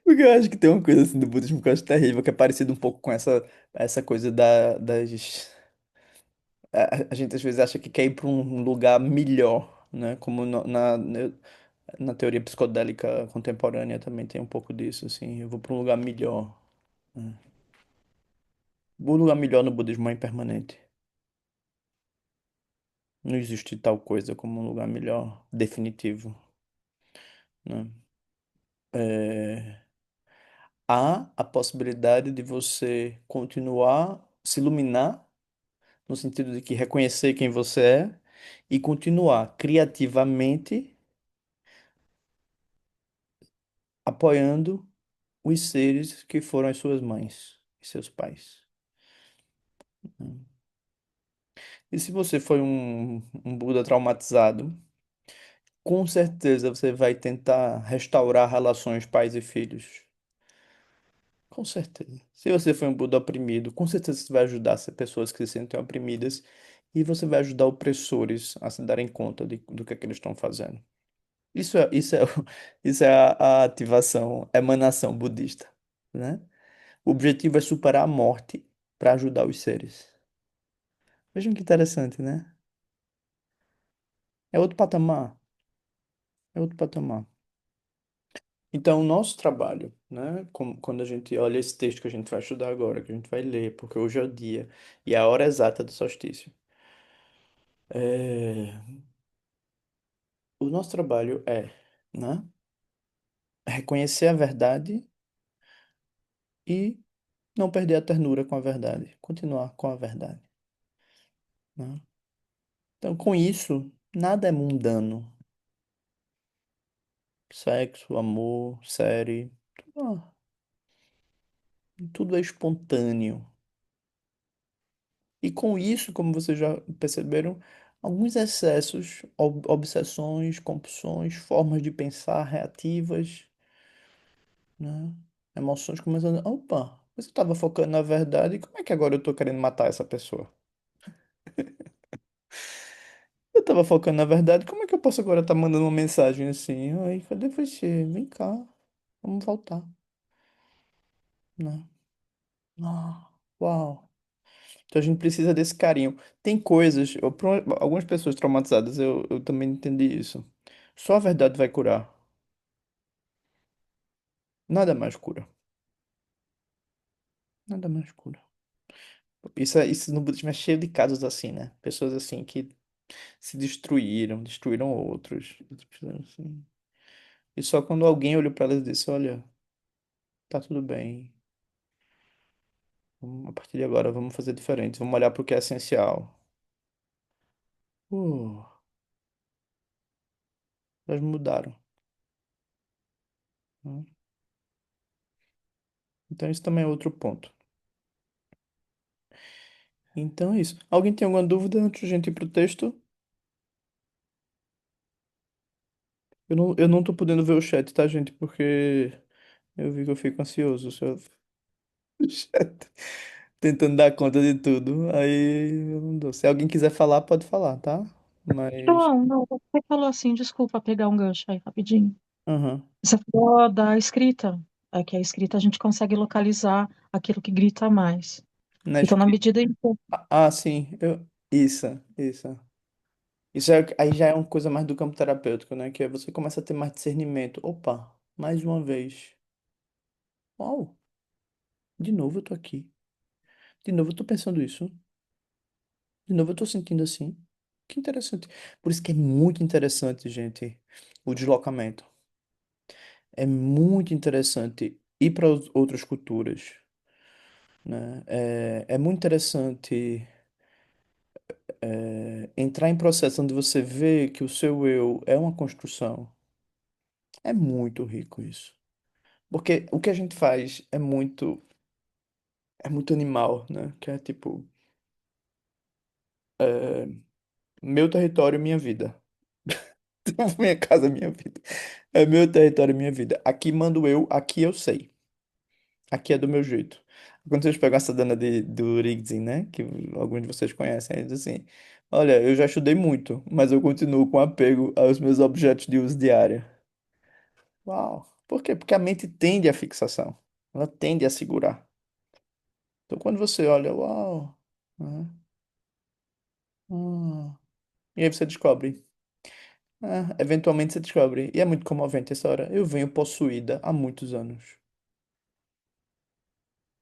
Porque eu acho que tem uma coisa assim do budismo que eu acho terrível, que é parecido um pouco com essa coisa das. A gente às vezes acha que quer ir para um lugar melhor, né? Como na teoria psicodélica contemporânea também tem um pouco disso, assim. Eu vou para um lugar melhor, né? O lugar melhor no budismo é impermanente. Não existe tal coisa como um lugar melhor definitivo, né? É, há a possibilidade de você continuar se iluminar, no sentido de que reconhecer quem você é e continuar criativamente apoiando os seres que foram as suas mães e seus pais, né? E se você foi um Buda traumatizado, com certeza você vai tentar restaurar relações pais e filhos. Com certeza. Se você foi um Buda oprimido, com certeza você vai ajudar as pessoas que se sentem oprimidas e você vai ajudar opressores a se darem conta do que é que eles estão fazendo. Isso é a ativação, a emanação budista, né? O objetivo é superar a morte para ajudar os seres. Vejam que interessante, né? É outro patamar, é outro patamar. Então, o nosso trabalho, né? Quando a gente olha esse texto que a gente vai estudar agora, que a gente vai ler, porque hoje é o dia e é a hora exata do solstício. É, nosso trabalho né, reconhecer a verdade e não perder a ternura com a verdade, continuar com a verdade, né? Então, com isso, nada é mundano. Sexo, amor, série, tudo, tudo é espontâneo. E com isso, como vocês já perceberam, alguns excessos, obsessões, compulsões, formas de pensar reativas, né? Emoções começando. Opa, você estava focando na verdade, como é que agora eu estou querendo matar essa pessoa? Eu estava focando na verdade, como é que eu posso agora estar mandando uma mensagem assim? Ai, cadê você? Vem cá, vamos voltar, né? Ah, uau. Então a gente precisa desse carinho. Tem coisas, algumas pessoas traumatizadas, eu também entendi isso. Só a verdade vai curar. Nada mais cura. Nada mais cura. Isso no budismo é cheio de casos assim, né? Pessoas assim que se destruíram, destruíram outros. Assim. E só quando alguém olhou para elas e disse, olha, tá tudo bem. A partir de agora vamos fazer diferente. Vamos olhar para o que é essencial. Uh, elas mudaram, né? Então isso também é outro ponto. Então é isso. Alguém tem alguma dúvida antes de a gente ir pro texto? Eu não tô podendo ver o chat, tá, gente? Porque eu vi que eu fico ansioso. Se eu... o chat, tentando dar conta de tudo. Aí eu não dou. Se alguém quiser falar, pode falar, tá? Mas. João, não, você falou assim, desculpa pegar um gancho aí rapidinho. Aham. Você falou da escrita. É que a escrita a gente consegue localizar aquilo que grita mais. Na Então, na escrita. medida em que. Sim. Isso, isso. Aí já é uma coisa mais do campo terapêutico, né? Que é você começa a ter mais discernimento. Opa, mais uma vez. Uau, de novo eu tô aqui. De novo eu tô pensando isso. De novo eu tô sentindo assim. Que interessante. Por isso que é muito interessante, gente, o deslocamento. É muito interessante ir para outras culturas, né? É muito interessante entrar em processo onde você vê que o seu eu é uma construção. É muito rico isso. Porque o que a gente faz é muito animal, né? Que é tipo, meu território, minha vida. Minha casa, minha vida. É meu território, minha vida. Aqui mando eu, aqui eu sei. Aqui é do meu jeito. Quando vocês pegam essa dana do Rigdzin, né? Que alguns de vocês conhecem, ele diz assim: olha, eu já estudei muito, mas eu continuo com apego aos meus objetos de uso diário. Uau! Por quê? Porque a mente tende à fixação. Ela tende a segurar. Então quando você olha, uau! Ah, ah, e aí você descobre. Eventualmente você descobre. E é muito comovente essa hora. Eu venho possuída há muitos anos.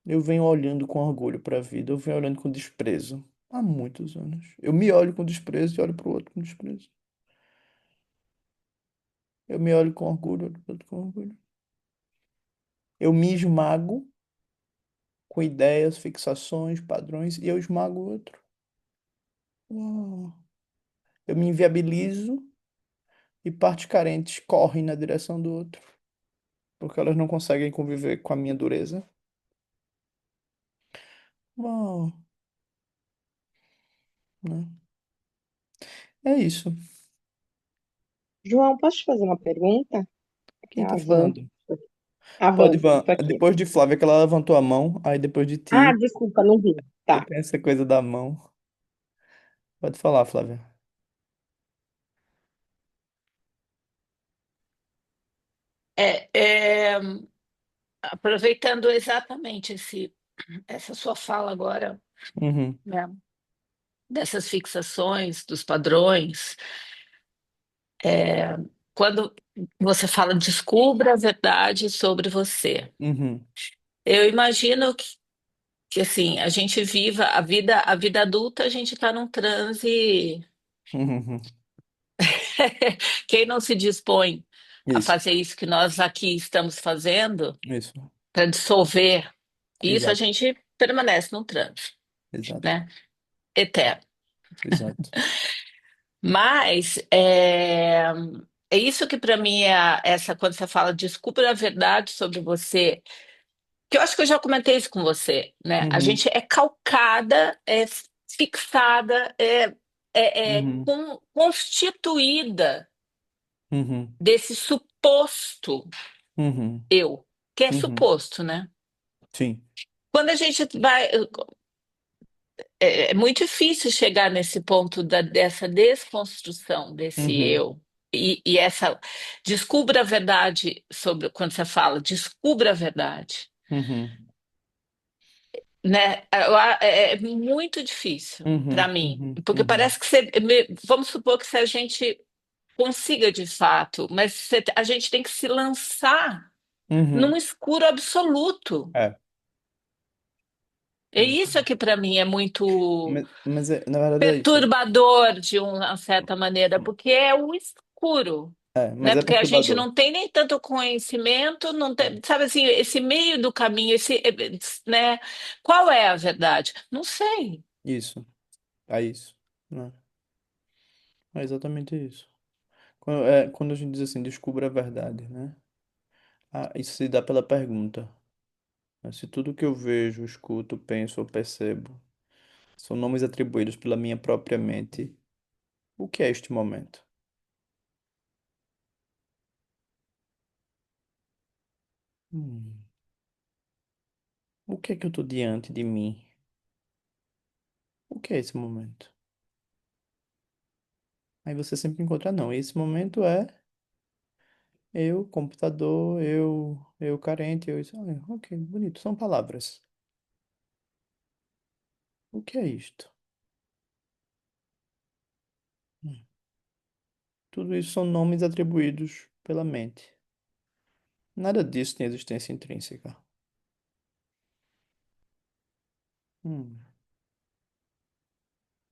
Eu venho olhando com orgulho para a vida, eu venho olhando com desprezo há muitos anos. Eu me olho com desprezo e olho para o outro com desprezo. Eu me olho com orgulho, olho para o outro com orgulho. Eu me esmago com ideias, fixações, padrões e eu esmago o outro. Uau. Eu me inviabilizo e partes carentes correm na direção do outro, porque elas não conseguem conviver com a minha dureza. Uau, né? É isso. João, posso te fazer uma pergunta? É Quem tá a Van. falando? A Pode, Van, Ivan. tô aqui. Depois de Flávia, que ela levantou a mão, aí depois de Ah, ti. desculpa, não vi. Que Tá. tem essa coisa da mão. Pode falar, Flávia. É, é, aproveitando exatamente essa sua fala agora, Uhum, né, dessas fixações, dos padrões, é, quando você fala descubra a verdade sobre você, uhum, eu imagino que assim a gente viva a vida adulta, a gente está num transe uhum. quem não se dispõe a Isso, fazer isso que nós aqui estamos fazendo isso. para dissolver isso, a Exato, gente permanece num transe, exato, né? Eterno. exato. Mas é isso que para mim é essa quando você fala desculpa a verdade sobre você, que eu acho que eu já comentei isso com você, né? A Uhum, gente é calcada, é fixada, uhum, constituída uhum, desse suposto uhum, eu, que é uhum. suposto, né? Sim. Quando a gente vai, é muito difícil chegar nesse ponto dessa desconstrução desse Uhum, eu. E essa, descubra a verdade sobre, quando você fala, descubra a verdade, uhum, né? É muito difícil para uhum, mim, uhum, porque uhum, parece que vamos supor que se a gente consiga de fato, mas a gente tem que se lançar num uhum. escuro absoluto. É, É isso que para mim é muito na verdade é isso. perturbador de uma certa maneira, porque é o escuro, Mas né? é Porque a gente perturbador. não tem nem tanto conhecimento, não tem, sabe assim, esse meio do caminho, né? Qual é a verdade? Não sei. Isso, é isso. Né? É exatamente isso. Quando a gente diz assim, descubra a verdade, né? Ah, isso se dá pela pergunta, né? Se tudo que eu vejo, escuto, penso ou percebo são nomes atribuídos pela minha própria mente, o que é este momento? Hum, o que é que eu estou diante de mim? O que é esse momento? Aí você sempre encontra, não, esse momento é eu, computador, eu carente, eu isso. Ah, ok, bonito, são palavras. O que é isto? Hum, Tudo isso são nomes atribuídos pela mente. Nada disso tem existência intrínseca. Hum.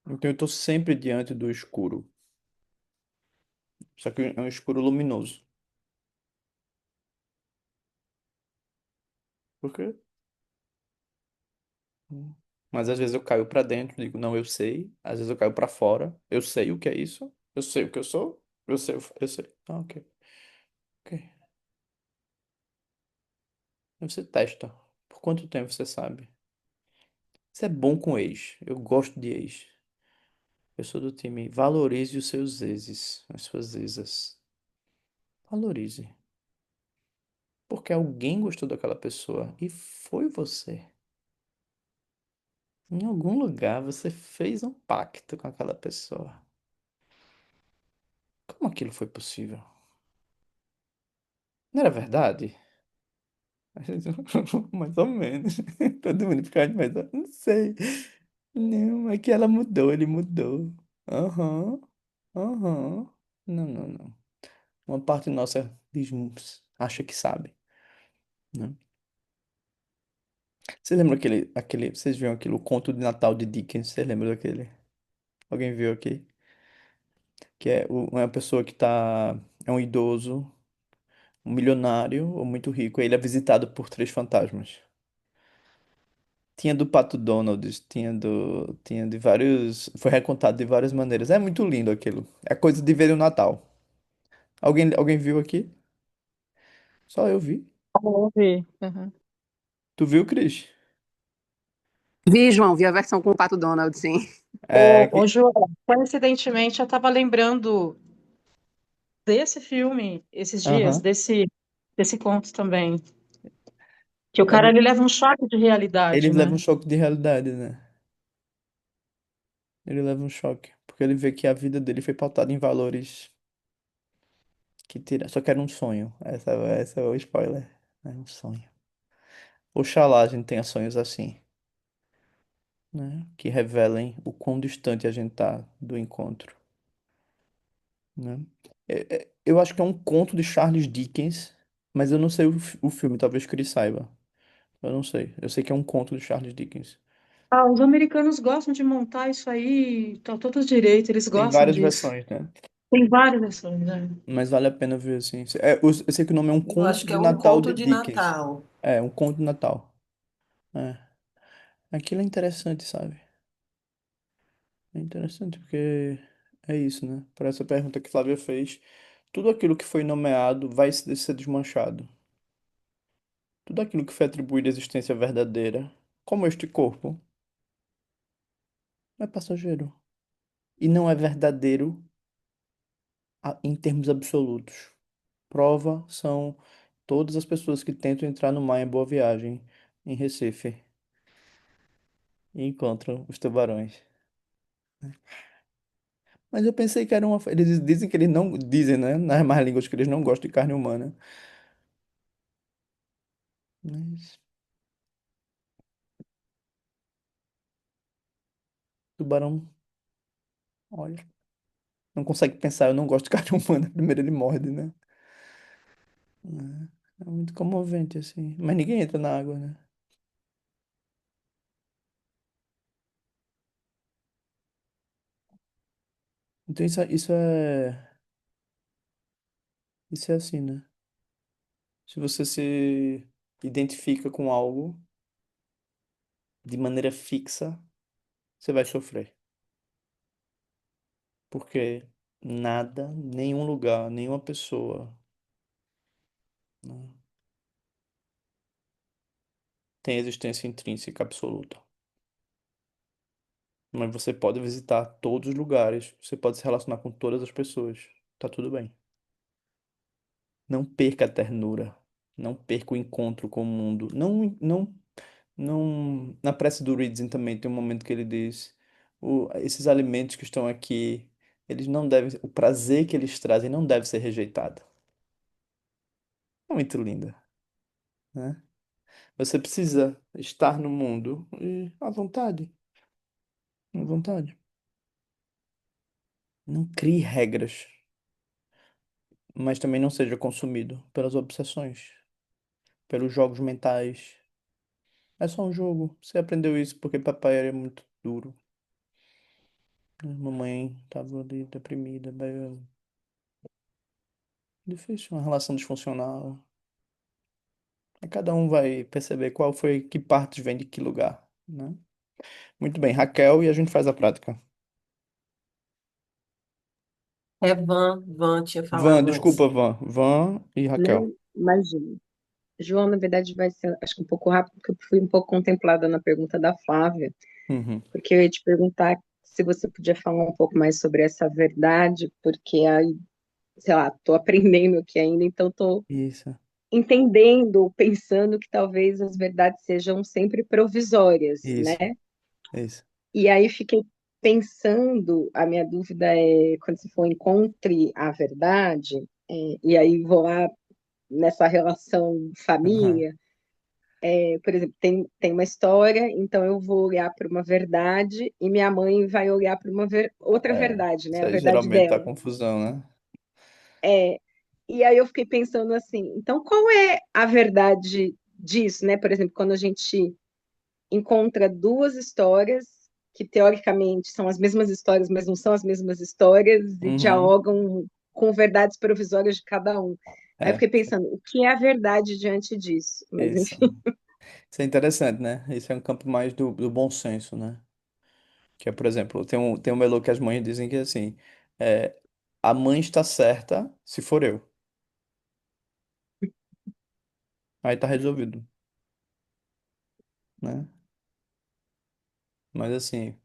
Então eu estou sempre diante do escuro. Só que é um escuro luminoso. Por quê? Hum. Mas às vezes eu caio para dentro, digo, não, eu sei. Às vezes eu caio para fora, eu sei o que é isso. Eu sei o que eu sou. Eu sei. Ah, ok. Ok. Aí você testa. Por quanto tempo você sabe? Você é bom com ex. Eu gosto de ex. Eu sou do time. Valorize os seus exes, as suas exas. Valorize. Porque alguém gostou daquela pessoa e foi você. Em algum lugar você fez um pacto com aquela pessoa. Como aquilo foi possível? Não era verdade? Mais ou menos. Todo mundo ficava mais. Não sei. Não, é que ela mudou, ele mudou. Aham, aham. Não, não, não. Uma parte nossa diz, acha que sabe, né? Você lembra vocês viram aquele o Conto de Natal de Dickens? Você lembra daquele? Alguém viu aqui? Que é uma pessoa que é um idoso, um milionário ou muito rico, e ele é visitado por três fantasmas. Tinha do Pato Donald, tinha de vários, foi recontado de várias maneiras. É muito lindo aquilo. É coisa de ver no Natal. Alguém viu aqui? Só eu vi. Eu vi. Uhum. Tu viu, Cris? Vi, João, vi a versão com o Pato Donald, sim. É Ô, que... João, coincidentemente, eu estava lembrando desse filme esses dias, Aham. desse conto também. Que o É cara muito... ele leva um choque de Ele realidade, leva né? um choque de realidade, né? Ele leva um choque. Porque ele vê que a vida dele foi pautada em valores só que era um sonho. Essa é o spoiler. É um sonho. Oxalá a gente tenha sonhos assim, né? Que revelem o quão distante a gente tá do encontro, né? Eu acho que é um conto de Charles Dickens, mas eu não sei o filme, talvez Chris saiba. Eu não sei. Eu sei que é um conto de Charles Dickens. Ah, os americanos gostam de montar isso aí, tá todos direito, eles Tem gostam várias disso. versões, né? Tem várias versões, né? mas vale a pena ver, assim. Eu sei que o nome é Um Eu acho Conto que de é um Natal de conto de Dickens. Natal. É, Um Conto de Natal. É. Aquilo é interessante, sabe? É interessante porque é isso, né? Para essa pergunta que Flávia fez, tudo aquilo que foi nomeado vai ser desmanchado. Tudo aquilo que foi atribuído à existência verdadeira, como este corpo, é passageiro. E não é verdadeiro em termos absolutos. Prova são todas as pessoas que tentam entrar no mar em Boa Viagem, em Recife, e encontram os tubarões. Mas eu pensei que era uma. Eles dizem que eles não. Dizem, né? Nas más línguas que eles não gostam de carne humana. Mas. Tubarão, olha. Não consegue pensar, eu não gosto de carne humana. Primeiro ele morde, né? É muito comovente, assim. Mas ninguém entra na água, né? Então isso é assim, né? Se você se identifica com algo de maneira fixa, você vai sofrer. Porque nada, nenhum lugar, nenhuma pessoa, né, tem existência intrínseca absoluta. Mas você pode visitar todos os lugares, você pode se relacionar com todas as pessoas. Tá tudo bem. Não perca a ternura. Não perca o encontro com o mundo. Não, não, não. Na prece do Origin também tem um momento que ele diz: esses alimentos que estão aqui, eles não devem, o prazer que eles trazem não deve ser rejeitado. É muito linda, né? Você precisa estar no mundo e à vontade, à vontade. Não crie regras, mas também não seja consumido pelas obsessões, pelos jogos mentais. É só um jogo. Você aprendeu isso porque papai era muito duro. Mamãe tava ali deprimida, difícil, uma relação disfuncional. Aí cada um vai perceber qual foi, que partes vem de que lugar, né? Muito bem, Raquel, e a gente faz a prática. É Van tinha Van, falado antes. desculpa, Van e Raquel. Não, imagina. João, na verdade, vai ser, acho que um pouco rápido, porque eu fui um pouco contemplada na pergunta da Flávia, Uhum. porque eu ia te perguntar se você podia falar um pouco mais sobre essa verdade, porque aí, sei lá, estou aprendendo aqui ainda, então estou Isso, entendendo, pensando que talvez as verdades sejam sempre provisórias, né? isso, isso. E aí fiquei pensando, a minha dúvida é, quando você for encontre a verdade, e aí vou lá nessa relação Aham. família, por exemplo, tem uma história, então eu vou olhar para uma verdade e minha mãe vai olhar para uma outra É, verdade, né? isso A aí verdade geralmente dá dela. confusão, né? É, e aí eu fiquei pensando assim, então qual é a verdade disso, né? Por exemplo, quando a gente encontra duas histórias que teoricamente são as mesmas histórias, mas não são as mesmas histórias e Uhum. dialogam com verdades provisórias de cada um. Aí eu É, fiquei pensando, o que é a verdade diante disso? Mas isso. enfim, Isso é interessante, né? Isso é um campo mais do bom senso, né? Que é, por exemplo, tem um melô que as mães dizem que é assim, é, a mãe está certa se for eu. Aí tá resolvido, né? Mas assim,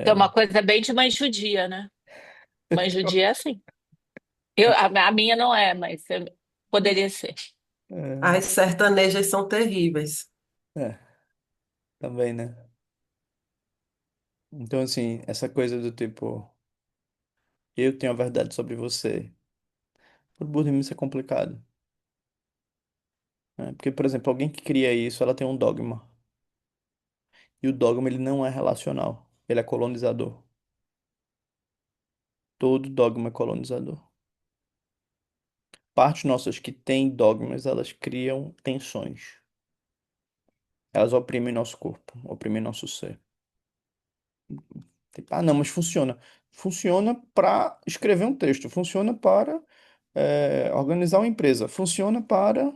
É é... uma coisa bem de mãe judia, né? Mãe judia é assim. A minha não é, mas poderia ser. É, As sertanejas são terríveis. é, também, né? Então, assim, essa coisa do tipo, eu tenho a verdade sobre você. Por burro isso é complicado, né? Porque, por exemplo, alguém que cria isso, ela tem um dogma. E o dogma, ele não é relacional. Ele é colonizador. Todo dogma é colonizador. Partes nossas que têm dogmas, elas criam tensões. Elas oprimem nosso corpo, oprimem nosso ser. Tipo, ah, não, mas funciona. funciona para escrever um texto, funciona para organizar uma empresa, funciona para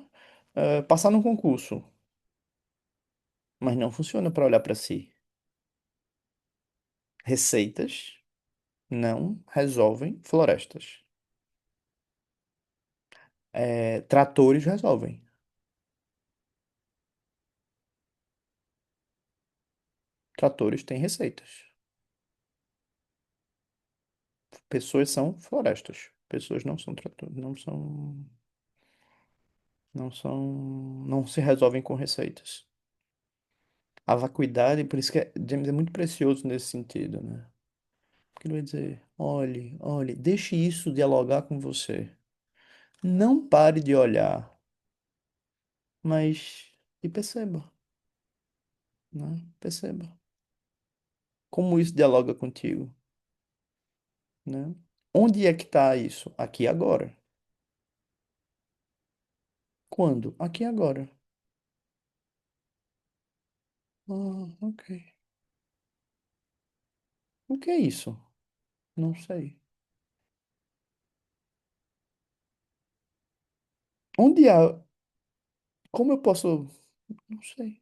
passar num concurso, mas não funciona para olhar para si. Receitas não resolvem florestas. Tratores resolvem. Tratores têm receitas. Pessoas são florestas. Pessoas não são tratores, não se resolvem com receitas. A vacuidade, por isso que James é muito precioso nesse sentido, né? Porque ele vai dizer, olhe, olhe, deixe isso dialogar com você. Não pare de olhar, mas e perceba, né? Perceba como isso dialoga contigo, né? Onde é que está isso? Aqui e agora. Quando? Aqui e agora. Ah, ok. O que é isso? Não sei. Onde há? Como eu posso? Não sei.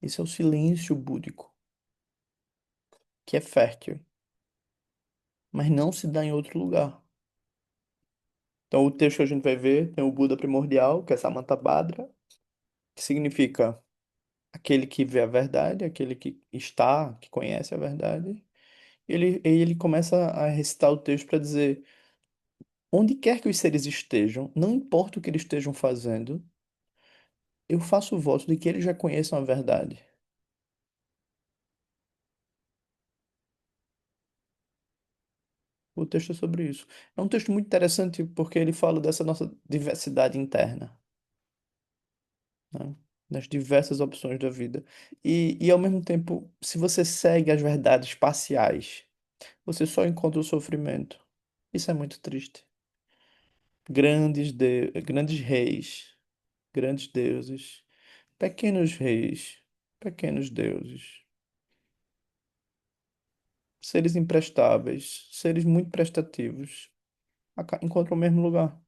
Esse é o silêncio búdico, que é fértil, mas não se dá em outro lugar. Então, o texto que a gente vai ver tem o Buda primordial, que é Samantabhadra, que significa aquele que vê a verdade, aquele que está, que conhece a verdade. Ele começa a recitar o texto para dizer: onde quer que os seres estejam, não importa o que eles estejam fazendo, eu faço o voto de que eles já conheçam a verdade. O texto é sobre isso. É um texto muito interessante porque ele fala dessa nossa diversidade interna, né? Das diversas opções da vida. Ao mesmo tempo, se você segue as verdades parciais, você só encontra o sofrimento. Isso é muito triste. Grandes reis, grandes deuses, pequenos reis, pequenos deuses, seres imprestáveis, seres muito prestativos, encontram o mesmo lugar.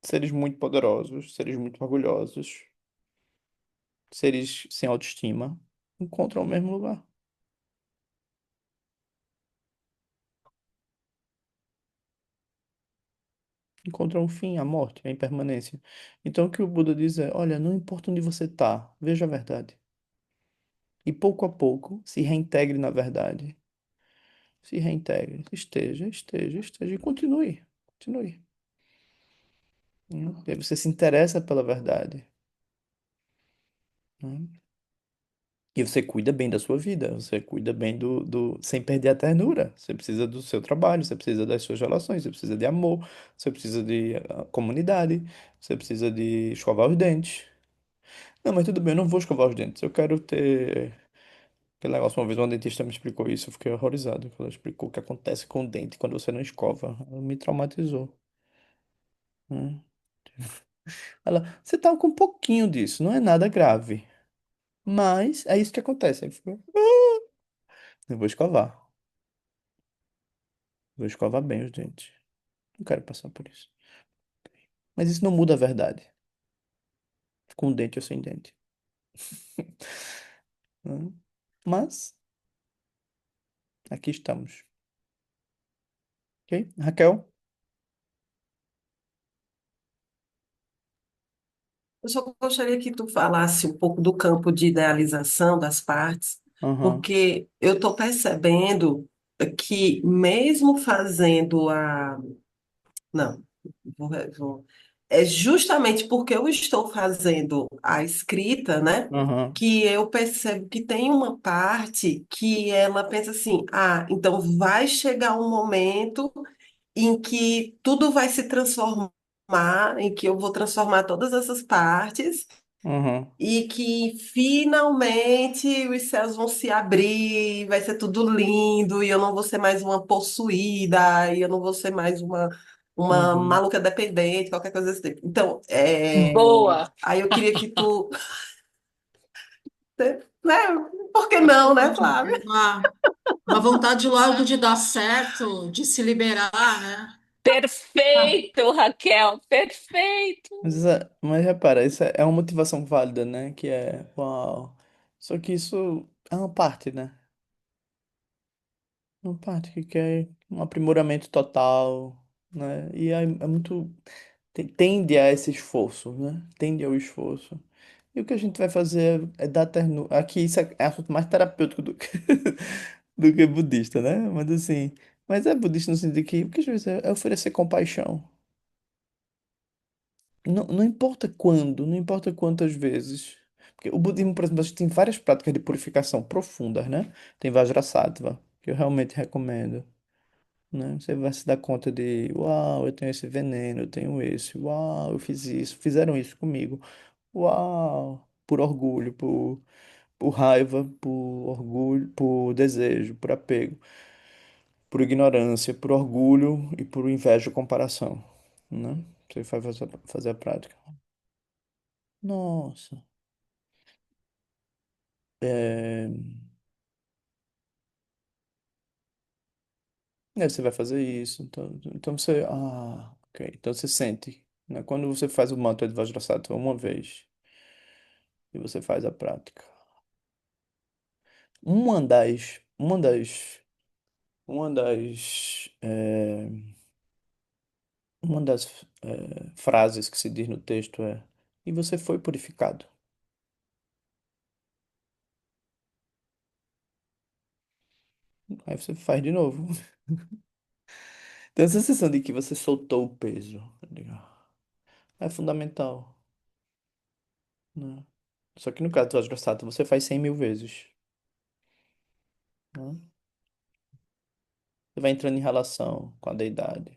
Seres muito poderosos, seres muito orgulhosos, seres sem autoestima, encontram o mesmo lugar. Encontram o fim, a morte, a impermanência. Então o que o Buda diz é: olha, não importa onde você está, veja a verdade. E pouco a pouco se reintegre na verdade. Se reintegre, esteja, e continue, continue. E aí você se interessa pela verdade, né? E você cuida bem da sua vida, você cuida bem sem perder a ternura. Você precisa do seu trabalho, você precisa das suas relações, você precisa de amor, você precisa de comunidade, você precisa de escovar os dentes. Não, mas tudo bem, eu não vou escovar os dentes. Eu quero ter aquele negócio. Uma vez uma dentista me explicou isso, eu fiquei horrorizado. Ela explicou o que acontece com o dente quando você não escova. Ela me traumatizou, né? Você tá com um pouquinho disso, não é nada grave. Mas é isso que acontece. Aí fica, eu vou escovar. Vou escovar bem os dentes. Não quero passar por isso. Mas isso não muda a verdade. Com dente ou sem dente. Né? Mas, aqui estamos. Ok? Raquel? Eu só gostaria que tu falasse um pouco do campo de idealização das partes, Aham. porque eu estou percebendo que mesmo fazendo a... Não, vou. É justamente porque eu estou fazendo a escrita, né, Aham. que eu percebo que tem uma parte que ela pensa assim, ah, então vai chegar um momento em que tudo vai se transformar, em que eu vou transformar todas essas partes Aham. e que finalmente os céus vão se abrir, vai ser tudo lindo, e eu não vou ser mais uma possuída, e eu não vou ser mais uma Uhum. maluca dependente, qualquer coisa desse tipo. Então, Boa. aí eu queria que tu Né? Por que não, né, Flávia? Uma vontade logo de dar certo, de se liberar, né? Ah, Perfeito, Raquel, perfeito. Mas repara, isso é uma motivação válida, né? Que é, uau. Só que isso é uma parte, né? Uma parte que quer um aprimoramento total, né? E é muito. Tende a esse esforço, né? Tende ao esforço. E o que a gente vai fazer é dar ternura. Aqui isso é assunto mais terapêutico do que, do que budista, né? Mas assim. Mas é budista no sentido de que o que a gente vai fazer é oferecer compaixão. Não, não importa quando, não importa quantas vezes. Porque o budismo, por exemplo, a gente tem várias práticas de purificação profundas, né? Tem Vajrasattva, que eu realmente recomendo, né? Você vai se dar conta de, uau, eu tenho esse veneno, eu tenho esse, uau, eu fiz isso, fizeram isso comigo, uau, por orgulho, por raiva, por orgulho, por desejo, por apego, por ignorância, por orgulho e por inveja ou comparação, né? Você vai fazer a prática. Nossa. É... você vai fazer isso. Então você. Ah, ok. Então você sente, né? Quando você faz o mantra de Vajrasattva uma vez e você faz a prática. Uma das. Uma das. Uma das. Uma das frases que se diz no texto é: E você foi purificado. Aí você faz de novo. Tem essa sensação de que você soltou o peso. É fundamental, né? Só que no caso do Vajrasattva você faz 100 mil vezes, né? Você vai entrando em relação com a deidade,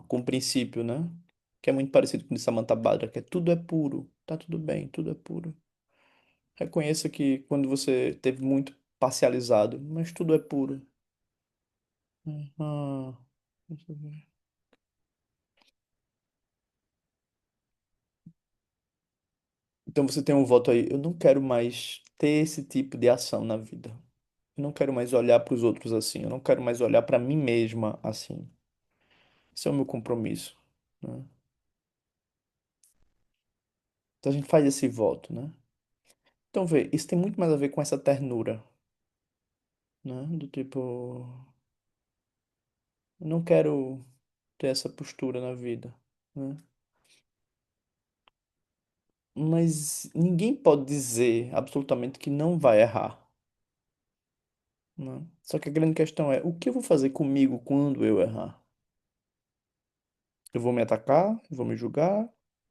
com o princípio, né? Que é muito parecido com o de Samantabhadra, que é tudo é puro, tá tudo bem, tudo é puro. Reconheça que quando você teve muito parcializado, mas tudo é puro. Ah, deixa eu ver. Então você tem um voto aí. Eu não quero mais ter esse tipo de ação na vida. Eu não quero mais olhar para os outros assim. Eu não quero mais olhar para mim mesma assim. Esse é o meu compromisso, né? Então a gente faz esse voto, né? Então, vê, isso tem muito mais a ver com essa ternura, né? Do tipo, eu não quero ter essa postura na vida, né? Mas ninguém pode dizer absolutamente que não vai errar, né? Só que a grande questão é, o que eu vou fazer comigo quando eu errar? Eu vou me atacar? Eu vou me julgar?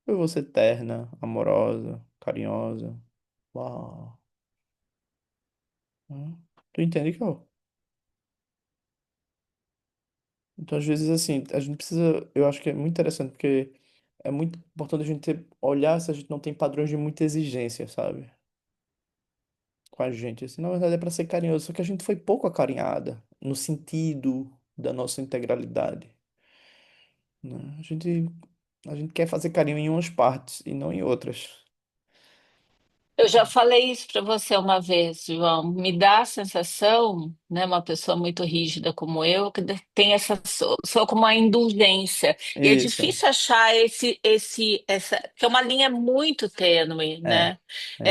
Ou eu vou ser terna, amorosa, carinhosa? Uau! Né? Tu entende, Cal? Então, às vezes, assim, a gente precisa. Eu acho que é muito interessante, porque é muito importante a gente olhar se a gente não tem padrões de muita exigência, sabe? Com a gente. Assim, na verdade, é para ser carinhoso, só que a gente foi pouco acarinhada no sentido da nossa integralidade, né? A gente quer fazer carinho em umas partes e não em outras. Eu já falei isso para você uma vez, João. Me dá a sensação, né, uma pessoa muito rígida como eu, que tem essa sou como uma indulgência. E é Isso. difícil achar essa, que é uma linha muito tênue, É. né? É.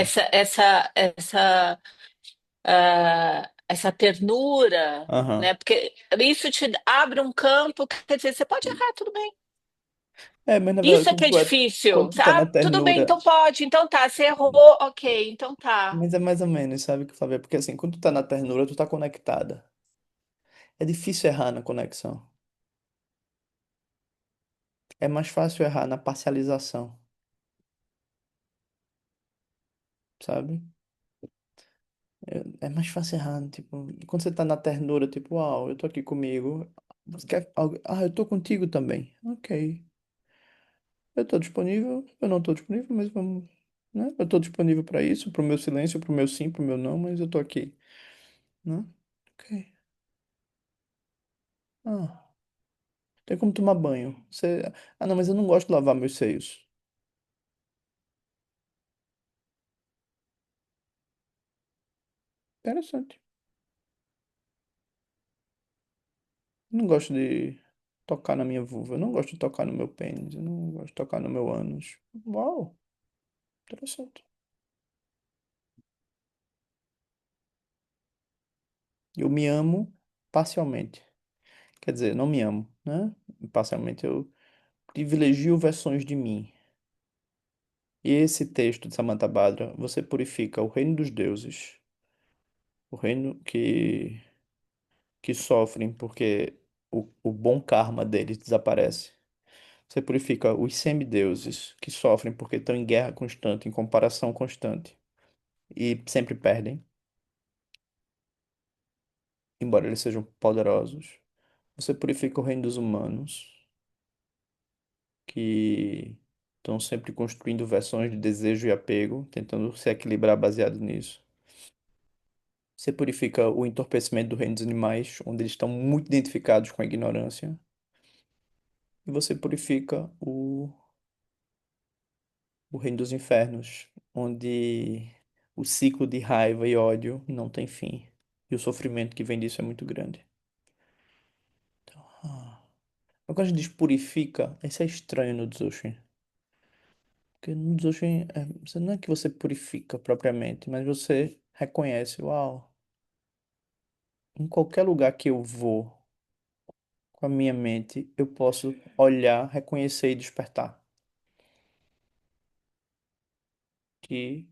Essa ternura, Aham. né? Porque isso te abre um campo, quer dizer, você pode errar, tudo bem. É, mas na verdade, Isso é que é quando difícil. tu tá na Ah, tudo bem, ternura. então pode, então tá. Você errou, ok, então tá. Mas é mais ou menos, sabe, que Flávia? Porque assim, quando tu tá na ternura, tu tá conectada. É difícil errar na conexão. É mais fácil errar na parcialização, sabe? É mais fácil errar, tipo, quando você tá na ternura, tipo, uau, eu tô aqui comigo. Você quer algo? Ah, eu tô contigo também. Ok. Eu tô disponível, eu não tô disponível, mas vamos, né? Eu tô disponível pra isso, pro meu silêncio, pro meu sim, pro meu não, mas eu tô aqui, né? Ok. Ah, tem como tomar banho. Você... Ah, não, mas eu não gosto de lavar meus seios. Interessante. Não gosto de tocar na minha vulva. Eu não gosto de tocar no meu pênis. Eu não gosto de tocar no meu ânus. Uau, interessante. Eu me amo parcialmente. Quer dizer, não me amo, né? Parcialmente eu privilegio versões de mim. E esse texto de Samantha Badra, você purifica o reino dos deuses, o reino que sofrem porque o bom karma deles desaparece. Você purifica os semideuses que sofrem porque estão em guerra constante, em comparação constante e sempre perdem, embora eles sejam poderosos. Você purifica o reino dos humanos que estão sempre construindo versões de desejo e apego, tentando se equilibrar baseado nisso. Você purifica o entorpecimento do reino dos animais, onde eles estão muito identificados com a ignorância. E você purifica o reino dos infernos, onde o ciclo de raiva e ódio não tem fim. E o sofrimento que vem disso é muito grande. Então, quando a gente diz purifica, isso é estranho no Dzogchen. Porque no Dzogchen, não é que você purifica propriamente, mas você reconhece, uau, em qualquer lugar que eu vou com a minha mente, eu posso olhar, reconhecer e despertar. Que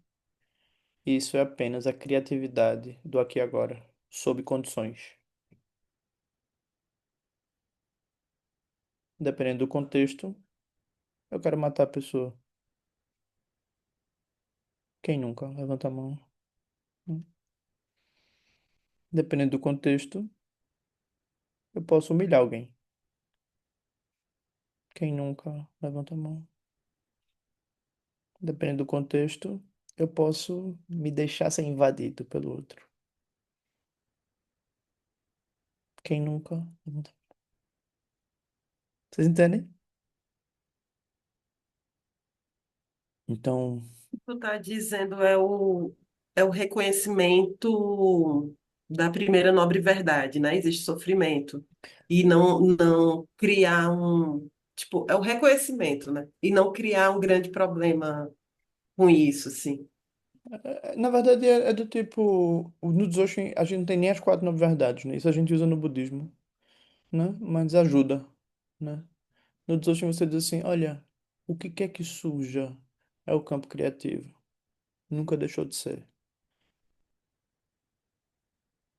isso é apenas a criatividade do aqui e agora, sob condições. Dependendo do contexto, eu quero matar a pessoa. Quem nunca? Levanta a mão. Hum. Dependendo do contexto, eu posso humilhar alguém. Quem nunca? Levanta a mão. Dependendo do contexto, eu posso me deixar ser invadido pelo outro. Quem nunca? Levanta a mão. Vocês entendem? Então, Tu está dizendo é o reconhecimento da primeira nobre verdade, né? Existe sofrimento. E não criar tipo, é o reconhecimento, né? E não criar um grande problema com isso, assim. na verdade, é do tipo. No Dzogchen, a gente não tem nem as quatro nove verdades, né? Isso a gente usa no budismo, né? Mas ajuda, né? No Dzogchen você diz assim: olha, o que quer que suja é o campo criativo. Nunca deixou de ser.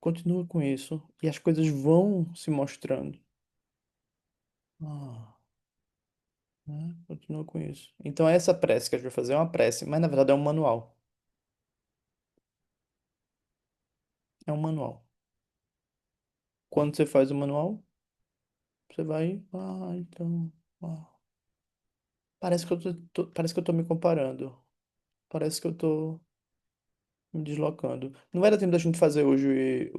Continua com isso e as coisas vão se mostrando. Ah, né? Continua com isso. Então, essa prece que a gente vai fazer é uma prece, mas na verdade é um manual. É um manual. Quando você faz o manual, você vai. Ah, então. Ah, parece que parece que eu tô me comparando. Parece que eu tô me deslocando. Não vai dar tempo da gente fazer hoje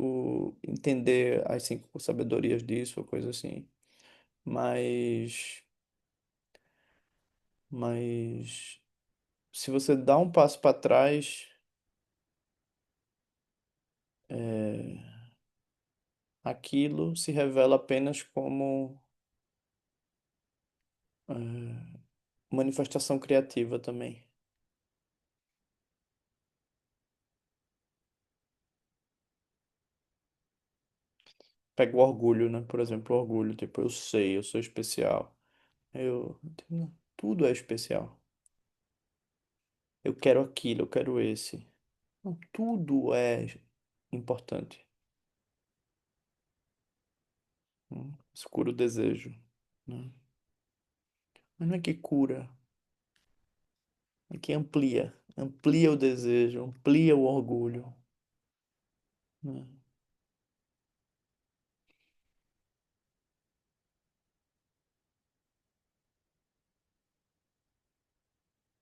entender as cinco sabedorias disso, ou coisa assim. Mas. Mas. Se você dá um passo para trás, é, aquilo se revela apenas como manifestação criativa também. Pega o orgulho, né? Por exemplo, o orgulho, tipo, eu sei, eu sou especial. Tudo é especial. Eu quero aquilo, eu quero esse. Não, tudo é importante. Isso cura o desejo, né? Mas não é que cura, é que amplia. Amplia o desejo, amplia o orgulho, né?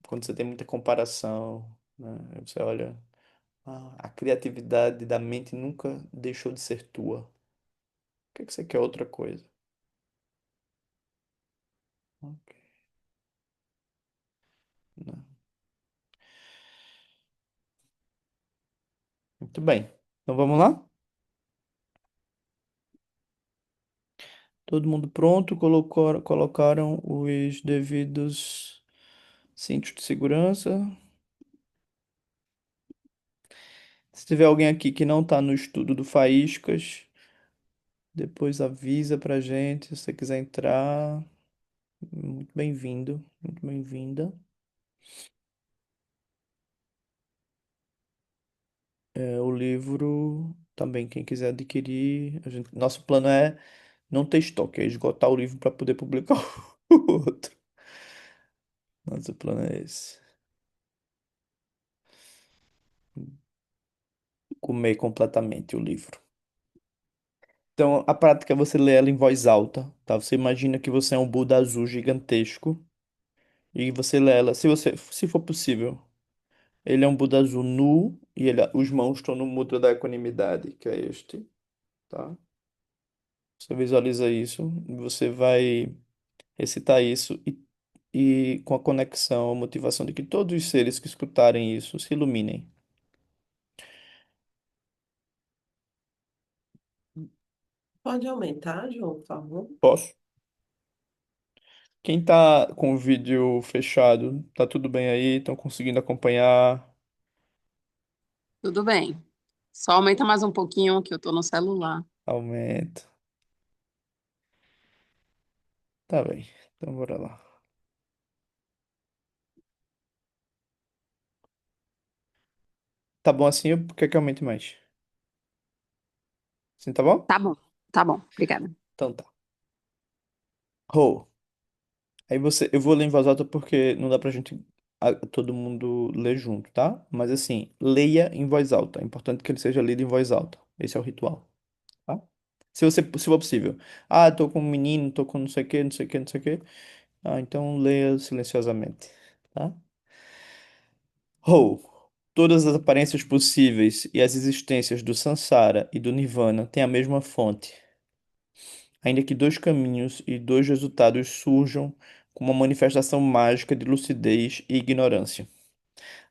Quando você tem muita comparação, né? Aí você olha, a criatividade da mente nunca deixou de ser tua. Por que você quer outra coisa? Ok, né? Muito bem. Então vamos lá? Todo mundo pronto? Colocaram os devidos cintos de segurança? Se tiver alguém aqui que não está no estudo do Faíscas, depois avisa pra gente. Se você quiser entrar, muito bem-vindo, muito bem-vinda. O livro também, quem quiser adquirir, nosso plano é não ter estoque, é esgotar o livro para poder publicar o outro. Nosso plano é esse. Comer completamente o livro. Então, a prática é você ler ela em voz alta, tá? Você imagina que você é um Buda azul gigantesco e você lê ela, se for possível. Ele é um Buda azul nu e os mãos estão no mudra da equanimidade, que é este, tá? Você visualiza isso, e você vai recitar isso e com a conexão, a motivação de que todos os seres que escutarem isso se iluminem. Pode aumentar, João, por favor? Posso? Quem tá com o vídeo fechado, tá tudo bem aí? Estão conseguindo acompanhar? Tudo bem. Só aumenta mais um pouquinho que eu tô no celular. Aumenta. Tá bem. Então bora lá. Tá bom assim ou quer que aumente mais? Sim, tá bom? Tá bom, obrigada. Então tá. Ho. Aí eu vou ler em voz alta porque não dá pra gente todo mundo ler junto, tá? Mas assim, leia em voz alta. É importante que ele seja lido em voz alta. Esse é o ritual, tá? Se for possível. Ah, tô com um menino, tô com não sei o que, não sei o que, não sei o que. Ah, então leia silenciosamente, tá? Ho. Todas as aparências possíveis e as existências do Sansara e do Nirvana têm a mesma fonte, ainda que dois caminhos e dois resultados surjam como uma manifestação mágica de lucidez e ignorância.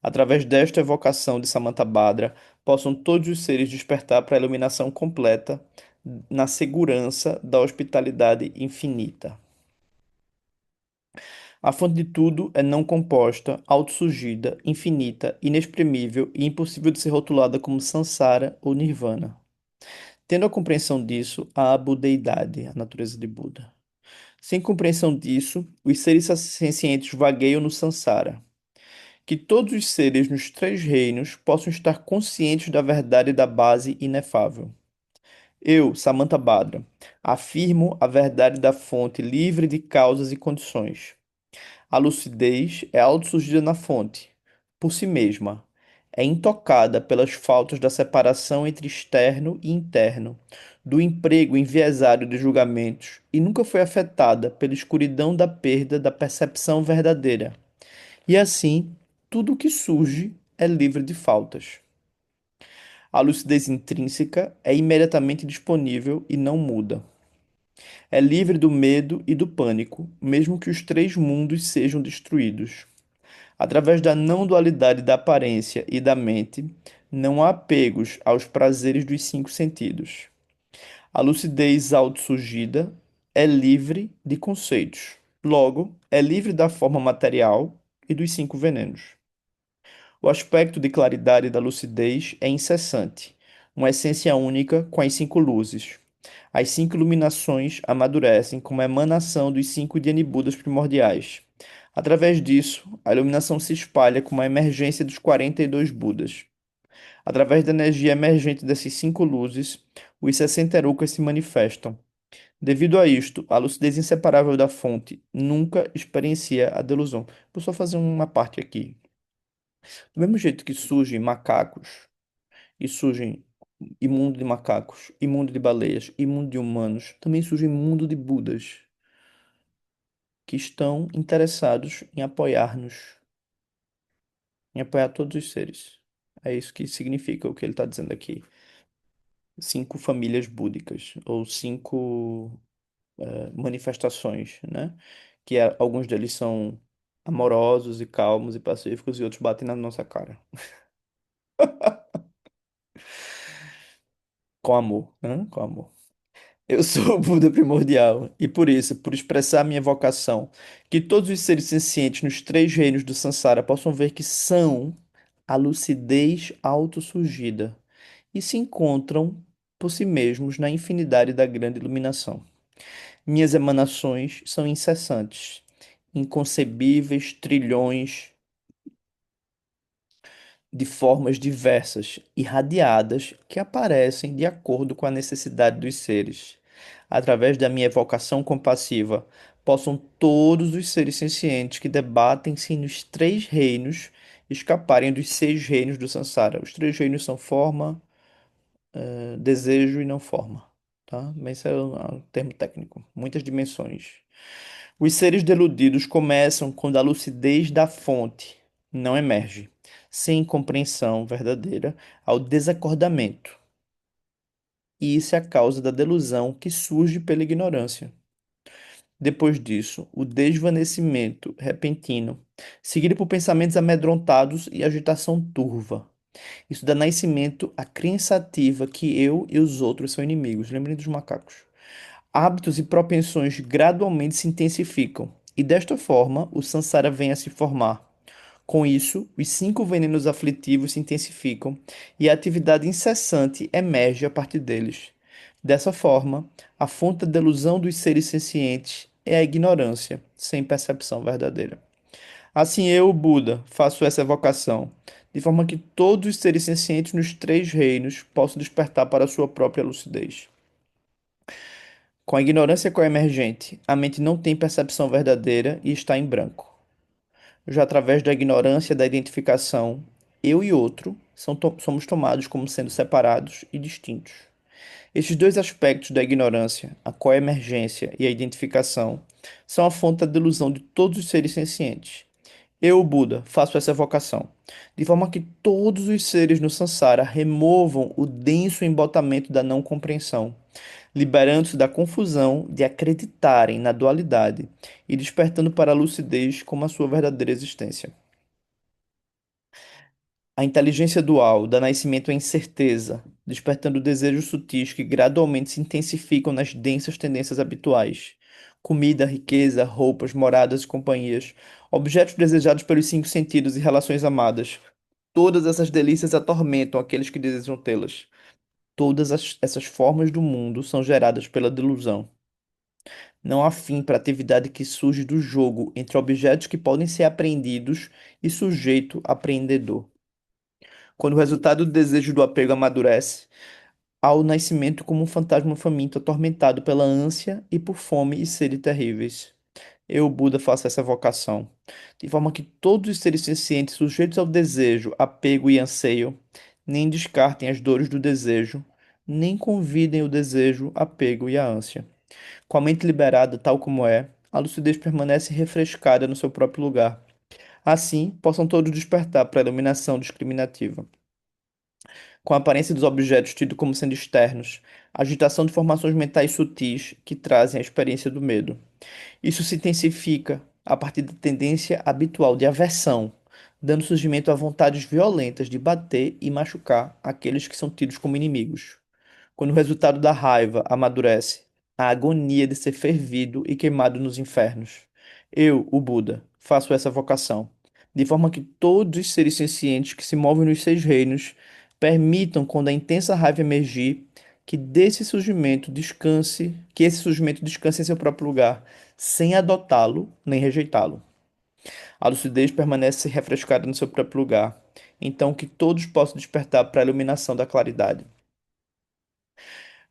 Através desta evocação de Samantabhadra, possam todos os seres despertar para a iluminação completa na segurança da hospitalidade infinita. A fonte de tudo é não composta, autossurgida, infinita, inexprimível e impossível de ser rotulada como Sansara ou Nirvana. Tendo a compreensão disso, há a budeidade, a natureza de Buda. Sem compreensão disso, os seres sencientes vagueiam no Sansara. Que todos os seres nos três reinos possam estar conscientes da verdade da base inefável. Eu, Samantha Badra, afirmo a verdade da fonte livre de causas e condições. A lucidez é autossurgida na fonte, por si mesma. É intocada pelas faltas da separação entre externo e interno, do emprego enviesado de julgamentos, e nunca foi afetada pela escuridão da perda da percepção verdadeira. E assim, tudo o que surge é livre de faltas. A lucidez intrínseca é imediatamente disponível e não muda. É livre do medo e do pânico, mesmo que os três mundos sejam destruídos. Através da não dualidade da aparência e da mente, não há apegos aos prazeres dos cinco sentidos. A lucidez autossurgida é livre de conceitos. Logo, é livre da forma material e dos cinco venenos. O aspecto de claridade da lucidez é incessante, uma essência única com as cinco luzes. As cinco iluminações amadurecem como emanação dos cinco Dhyanis primordiais. Através disso, a iluminação se espalha como a emergência dos 42 Budas. Através da energia emergente dessas cinco luzes, os 60 erukas se manifestam. Devido a isto, a lucidez inseparável da fonte nunca experiencia a delusão. Vou só fazer uma parte aqui. Do mesmo jeito que surgem macacos, e surgem imundo de macacos, imundo de baleias, imundo de humanos, também surge mundo de Budas, que estão interessados em apoiar-nos, em apoiar todos os seres. É isso que significa o que ele está dizendo aqui. Cinco famílias búdicas, ou cinco manifestações, né? Alguns deles são amorosos e calmos e pacíficos, e outros batem na nossa cara. Com amor, né? Com amor. Eu sou o Buda primordial, e por isso, por expressar minha vocação, que todos os seres sencientes nos três reinos do Sansara possam ver que são a lucidez autossurgida e se encontram por si mesmos na infinidade da grande iluminação. Minhas emanações são incessantes, inconcebíveis trilhões de formas diversas, irradiadas, que aparecem de acordo com a necessidade dos seres. Através da minha evocação compassiva, possam todos os seres sencientes que debatem-se nos três reinos escaparem dos seis reinos do Sansara. Os três reinos são forma, desejo e não forma, tá? Mas isso é um termo técnico. Muitas dimensões. Os seres deludidos começam quando a lucidez da fonte não emerge, sem compreensão verdadeira, ao desacordamento. E isso é a causa da delusão que surge pela ignorância. Depois disso, o desvanecimento repentino, seguido por pensamentos amedrontados e agitação turva. Isso dá nascimento à crença ativa que eu e os outros são inimigos. Lembrem dos macacos. Hábitos e propensões gradualmente se intensificam, e desta forma o samsara vem a se formar. Com isso, os cinco venenos aflitivos se intensificam e a atividade incessante emerge a partir deles. Dessa forma, a fonte da delusão dos seres sencientes é a ignorância, sem percepção verdadeira. Assim eu, Buda, faço essa evocação, de forma que todos os seres sencientes nos três reinos possam despertar para a sua própria lucidez. Com a ignorância coemergente, a mente não tem percepção verdadeira e está em branco. Já através da ignorância da identificação, eu e outro somos tomados como sendo separados e distintos. Estes dois aspectos da ignorância, a coemergência e a identificação, são a fonte da delusão de todos os seres sencientes. Eu, Buda, faço essa evocação, de forma que todos os seres no samsara removam o denso embotamento da não compreensão, liberando-se da confusão de acreditarem na dualidade e despertando para a lucidez como a sua verdadeira existência. A inteligência dual dá nascimento à incerteza, despertando desejos sutis que gradualmente se intensificam nas densas tendências habituais. Comida, riqueza, roupas, moradas e companhias, objetos desejados pelos cinco sentidos e relações amadas. Todas essas delícias atormentam aqueles que desejam tê-las. Todas essas formas do mundo são geradas pela delusão. Não há fim para a atividade que surge do jogo entre objetos que podem ser apreendidos e sujeito apreendedor. Quando o resultado do desejo do apego amadurece, há o nascimento como um fantasma faminto atormentado pela ânsia e por fome e sede terríveis. Eu, Buda, faço essa vocação, de forma que todos os seres sencientes sujeitos ao desejo, apego e anseio, nem descartem as dores do desejo, nem convidem o desejo, apego e a ânsia. Com a mente liberada tal como é, a lucidez permanece refrescada no seu próprio lugar. Assim, possam todos despertar para a iluminação discriminativa. Com a aparência dos objetos tidos como sendo externos, a agitação de formações mentais sutis que trazem a experiência do medo. Isso se intensifica a partir da tendência habitual de aversão, dando surgimento a vontades violentas de bater e machucar aqueles que são tidos como inimigos. Quando o resultado da raiva amadurece, a agonia de ser fervido e queimado nos infernos. Eu, o Buda, faço essa vocação, de forma que todos os seres sencientes que se movem nos seis reinos permitam, quando a intensa raiva emergir, que esse surgimento descanse em seu próprio lugar, sem adotá-lo nem rejeitá-lo. A lucidez permanece refrescada no seu próprio lugar, então que todos possam despertar para a iluminação da claridade.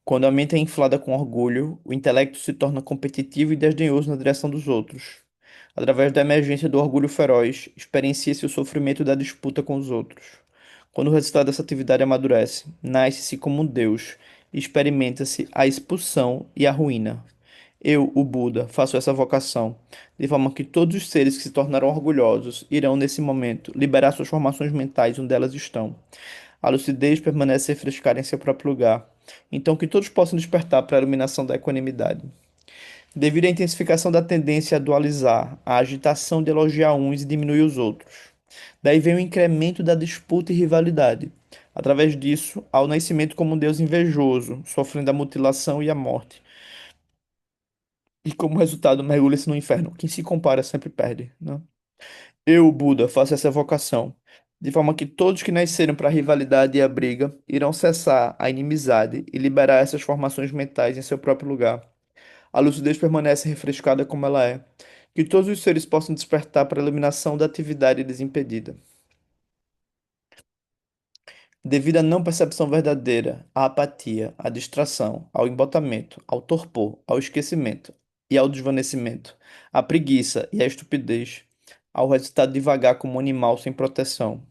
Quando a mente é inflada com orgulho, o intelecto se torna competitivo e desdenhoso na direção dos outros. Através da emergência do orgulho feroz, experiencia-se o sofrimento da disputa com os outros. Quando o resultado dessa atividade amadurece, nasce-se como um Deus e experimenta-se a expulsão e a ruína. Eu, o Buda, faço essa vocação, de forma que todos os seres que se tornaram orgulhosos irão, nesse momento, liberar suas formações mentais onde elas estão. A lucidez permanece refrescada em seu próprio lugar, então que todos possam despertar para a iluminação da equanimidade. Devido à intensificação da tendência a dualizar, a agitação de elogiar uns e diminuir os outros. Daí vem o incremento da disputa e rivalidade, Através disso, ao nascimento como um Deus invejoso, sofrendo a mutilação e a morte. E como resultado, mergulha-se no inferno. Quem se compara sempre perde, né? Eu, Buda, faço essa evocação, de forma que todos que nasceram para a rivalidade e a briga irão cessar a inimizade e liberar essas formações mentais em seu próprio lugar. A lucidez permanece refrescada como ela é. Que todos os seres possam despertar para a iluminação da atividade desimpedida. Devido à não percepção verdadeira, à apatia, à distração, ao embotamento, ao torpor, ao esquecimento e ao desvanecimento, à preguiça e à estupidez, ao resultado devagar como um animal sem proteção.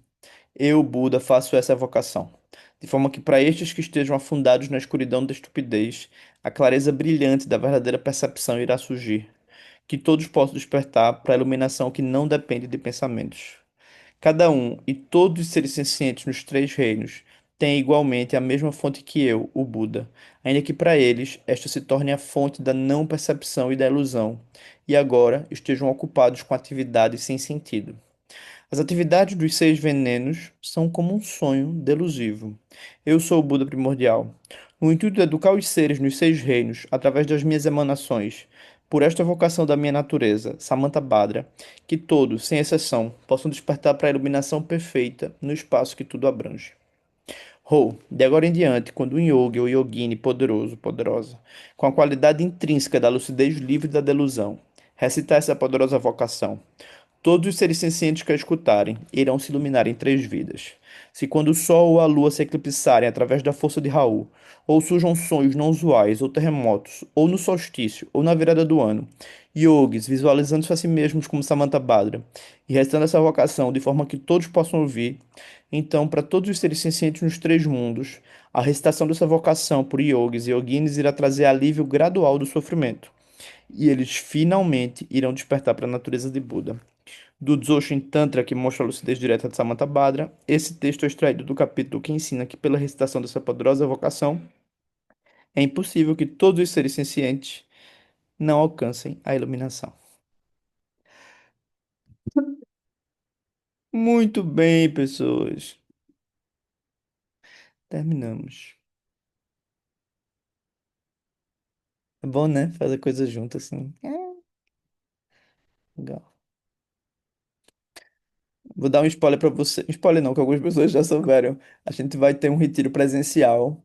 Eu, Buda, faço essa evocação, de forma que para estes que estejam afundados na escuridão da estupidez, a clareza brilhante da verdadeira percepção irá surgir. Que todos possam despertar para a iluminação que não depende de pensamentos. Cada um e todos os seres sencientes nos três reinos têm igualmente a mesma fonte que eu, o Buda, ainda que para eles esta se torne a fonte da não percepção e da ilusão, e agora estejam ocupados com atividades sem sentido. As atividades dos seis venenos são como um sonho delusivo. Eu sou o Buda primordial. O intuito é educar os seres nos seis reinos através das minhas emanações, por esta vocação da minha natureza, Samantabhadra, que todos, sem exceção, possam despertar para a iluminação perfeita no espaço que tudo abrange. De agora em diante, quando um yogi ou yogini poderoso, poderosa, com a qualidade intrínseca da lucidez livre da delusão, recitar essa poderosa vocação, todos os seres sencientes que a escutarem irão se iluminar em três vidas. Se quando o Sol ou a Lua se eclipsarem através da força de Raul, ou surjam sonhos não usuais, ou terremotos, ou no solstício, ou na virada do ano, yogis visualizando-se a si mesmos como Samantabhadra, e restando essa vocação de forma que todos possam ouvir, então, para todos os seres sencientes nos três mundos, a recitação dessa vocação por yogis e yoginis irá trazer alívio gradual do sofrimento, e eles finalmente irão despertar para a natureza de Buda. Do Dzogchen Tantra, que mostra a lucidez direta de Samantabhadra, esse texto é extraído do capítulo que ensina que, pela recitação dessa poderosa vocação, é impossível que todos os seres sencientes não alcancem a iluminação. Muito bem, pessoas. Terminamos. É bom, né? Fazer coisas juntas assim. Legal. Vou dar um spoiler pra você. Spoiler não, que algumas pessoas já souberam. A gente vai ter um retiro presencial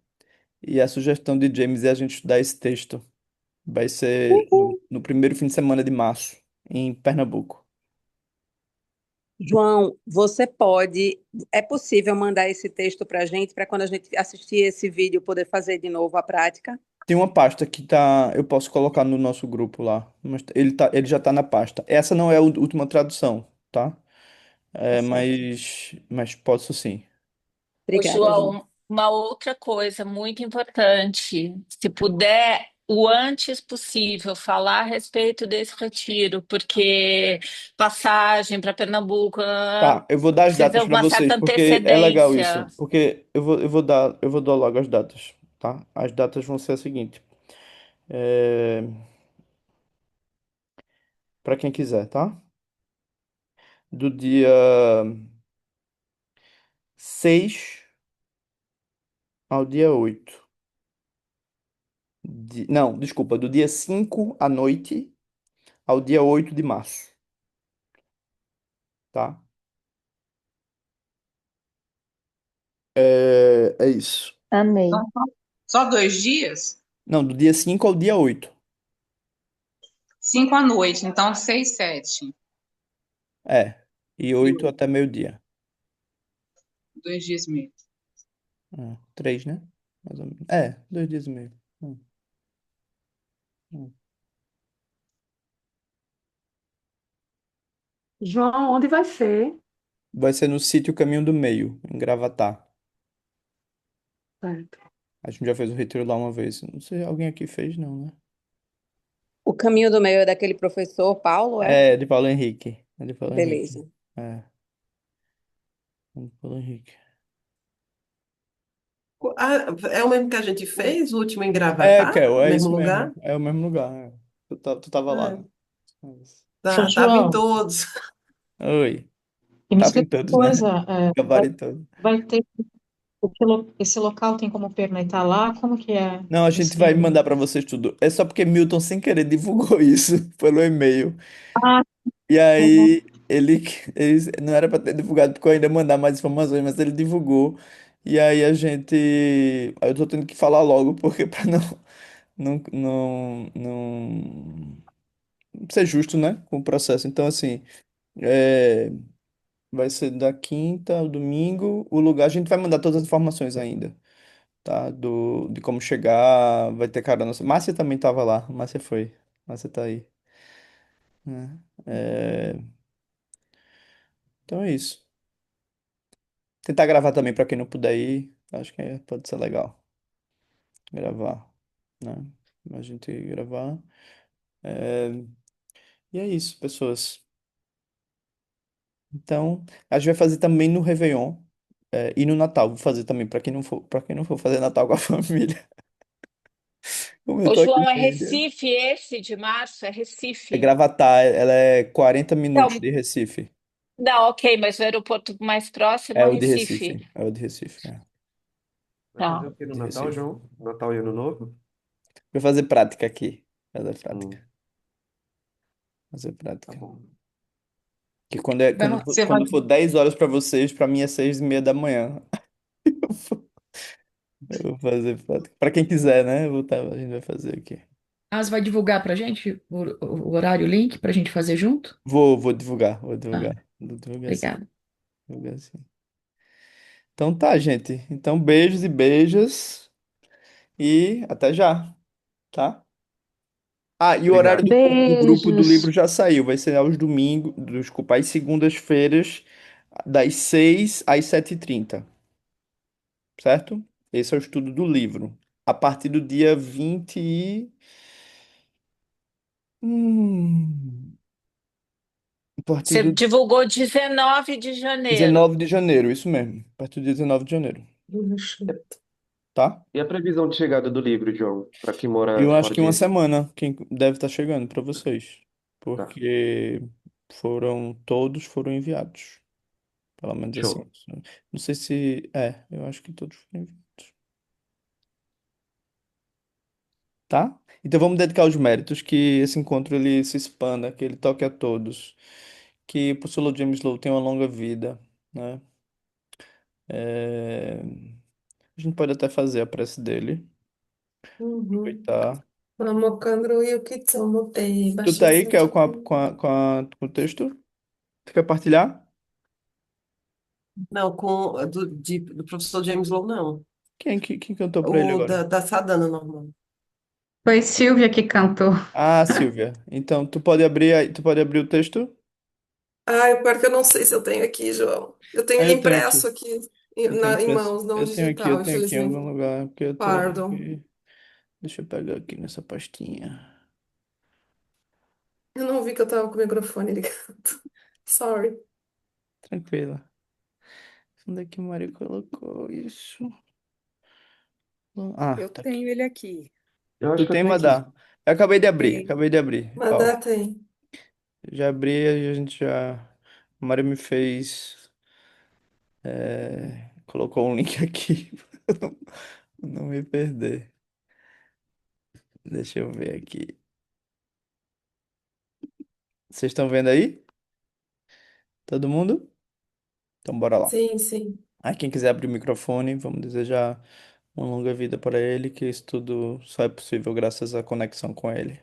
e a sugestão de James é a gente estudar esse texto. Vai ser no primeiro fim de semana de março, em Pernambuco. João, você pode, é possível mandar esse texto para a gente, para quando a gente assistir esse vídeo poder fazer de novo a prática? Tem uma pasta que tá, eu posso colocar no nosso grupo lá, mas ele já tá na pasta. Essa não é a última tradução, tá? Tá É, certo. mas posso sim. Ô, Obrigada, João. João, uma outra coisa muito importante, se puder, o antes possível, falar a respeito desse retiro, porque passagem para Pernambuco Tá, eu vou dar as datas precisa para uma vocês, certa porque é legal antecedência. isso. Porque eu vou dar logo as datas, tá? As datas vão ser as seguintes. É, para quem quiser, tá? Do dia 6 ao dia 8. Não, desculpa, do dia 5 à noite ao dia 8 de março, tá? É isso. Amei. Só 2 dias? Não, do dia 5 ao dia 8. 5 à noite, então 6, 7. É. E 8 até meio-dia. 2 dias mesmo. 3, né? Mais ou menos. É, 2 dias e meio. Hum. João, onde vai ser? Vai ser no sítio Caminho do Meio, em Gravatá. Certo. A gente já fez o retiro lá uma vez. Não sei, alguém aqui fez, não, né? O caminho do meio é daquele professor Paulo, é? É, de Paulo Henrique. É de Paulo Henrique. Beleza. É, de Paulo Henrique. Ah, é o mesmo que a gente fez, o último em É, Gravatá, Kel, é mesmo isso mesmo. lugar? É o mesmo lugar. É. Tu tava lá, É, né? É isso. São tava em João, todos. Oi. e me Tava em explica uma todos, né? coisa, vai, Gabarito. vai ter Esse local tem como pernoitar lá? Como que é Não, a gente vai esse... mandar para vocês tudo. É só porque Milton, sem querer, divulgou isso pelo e-mail. Ah, E uhum. aí, ele não era para ter divulgado, porque eu ainda ia mandar mais informações, mas ele divulgou. E aí a gente. Aí eu tô tendo que falar logo, porque para não ser justo, né, com o processo. Então, assim, é, vai ser da quinta ao domingo. O lugar, a gente vai mandar todas as informações ainda, tá? De como chegar, vai ter carona. Márcia também tava lá, Márcia foi. Márcia tá aí, né? Então é isso. Tentar gravar também pra quem não puder ir, acho que pode ser legal gravar, né? A gente gravar. É, E é isso, pessoas. Então, a gente vai fazer também no Réveillon, e no Natal. Vou fazer também para quem não for fazer Natal com a família. Como eu Ô, tô aqui João, é na Índia. Recife esse de março? É É Recife? Gravatar, ela é 40 minutos Então, de Recife. não, ok, mas o aeroporto mais próximo É é o de Recife. Recife. É o de Recife. Vai fazer Tá. o que no De Natal, Recife. João? Natal e Ano Novo? Vou fazer prática aqui. Fazer prática. Hum, Fazer tá prática. bom. Que quando, é, quando, Você vai... quando for 10 horas para vocês, para mim é 6:30 da manhã. Eu vou fazer prática. Para quem quiser, né? A gente vai fazer aqui. Ah, você vai divulgar pra gente o horário, o link pra gente fazer junto? Vou divulgar, vou Ah, divulgar. Vou divulgar sim. obrigada. Divulgar sim. Então tá, gente. Então beijos e beijas e até já, tá? Ah, e o horário Obrigado. do grupo do livro Beijos. já saiu. Vai ser aos domingos, desculpa, às segundas-feiras, das 6 às 7h30, certo? Esse é o estudo do livro. A partir do dia 20 e... A partir Você do divulgou 19 de 19 janeiro. de janeiro, isso mesmo. A partir do dia 19 de janeiro, tá? E a previsão de chegada do livro, João, para quem mora Eu acho fora que uma de. semana quem deve estar chegando para vocês, Tá, porque todos foram enviados, pelo menos assim. show. Não sei se eu acho que todos foram enviados, tá? Então vamos dedicar os méritos que esse encontro ele se expanda, que ele toque a todos, que o professor James Lowe tenha uma longa vida, né? É, A gente pode até fazer a prece dele, Uhum. aproveitar. Ramokandro Yuki Tsumote Tu tá aí, Bashizo Kel, Jitu. com o texto? Tu quer partilhar? Não, do professor James Lowe, não. Quem cantou pra ele O agora? da Sadhana normal. Foi Silvia que cantou. Ah, Silvia. Então, tu pode abrir o texto? Ah, eu pior que eu não sei se eu tenho aqui, João. Eu tenho Ah, ele eu tenho impresso aqui. aqui Eu tenho em impresso. mãos, não Eu digital, tenho aqui em infelizmente. algum lugar, porque eu tô Pardon. aqui. Deixa eu pegar aqui nessa pastinha. Eu não vi que eu tava com o microfone ligado. Sorry. Tranquila. Onde é que o Mário colocou isso? Ah, Eu tá aqui. tenho ele aqui. Eu acho Tu que eu tem, tenho aqui. Madá? Eu acabei de abrir, Tem. acabei de abrir. Ó, Mandar tem. já abri e a gente já. O Mário me fez. Colocou um link aqui. pra não me perder. Deixa eu ver aqui. Vocês estão vendo aí? Todo mundo? Então bora lá. Sim, sim. Aí quem quiser abrir o microfone, vamos desejar uma longa vida para ele, que isso tudo só é possível graças à conexão com ele.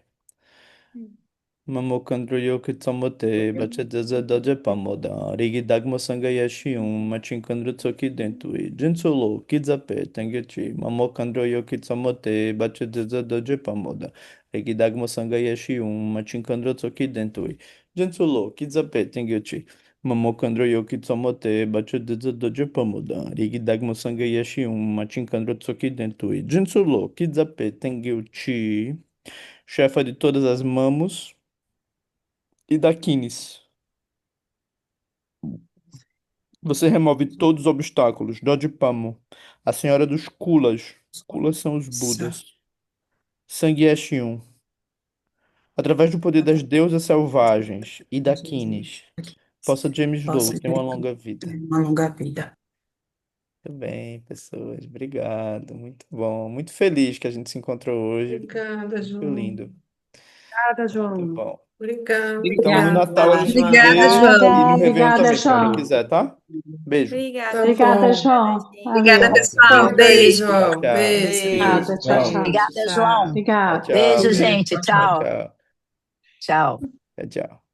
Mamokandroyo kitsamote, bachadaza doje pamoda, rigi dagmo sanga yashium, machinkandro tsoki dentui, jinsolo, kidzape, tengechi, mamokandroyo kitsamote, bachadaza doje pamoda, rigi dagmo sanga yashium, machinkandro tsoki dentui, jinsolo, kidzape, tengechi, mamokandroyo kitsamote, bachadaza doje pamoda, rigi dagmo sanga yashium, machinkandro tsoki dentui, jinsolo, kidzape, tengechi, chefa de todas as mamos, e da Kinis. Você remove todos os obstáculos. Dodipamo. A Senhora dos Kulas. Kulas são os Budas. Sangyeshiun. Através do poder das deusas selvagens e da Kinis. Possa James Lowe Posso ter uma longa vida. ter uma longa vida. Muito bem, pessoas. Obrigado. Muito bom. Muito feliz que a gente se encontrou hoje. Obrigada, Muito João. lindo. Obrigada, Muito João. bom. Obrigada. Então, no Natal a Obrigada, gente se João. Obrigada, vê João. e no Réveillon Obrigada, também, se alguém João. quiser, tá? Beijo. Tá Obrigada, bom. João. Obrigada, Valeu. pessoal. Fica aí, Beijo. João. Tchau. Beijo. Obrigada, tchau, João. tchau. Beijo. Obrigada, João. Obrigada. Tchau, Beijo, beijo. gente. Tchau. Tchau. Tchau. Tchau.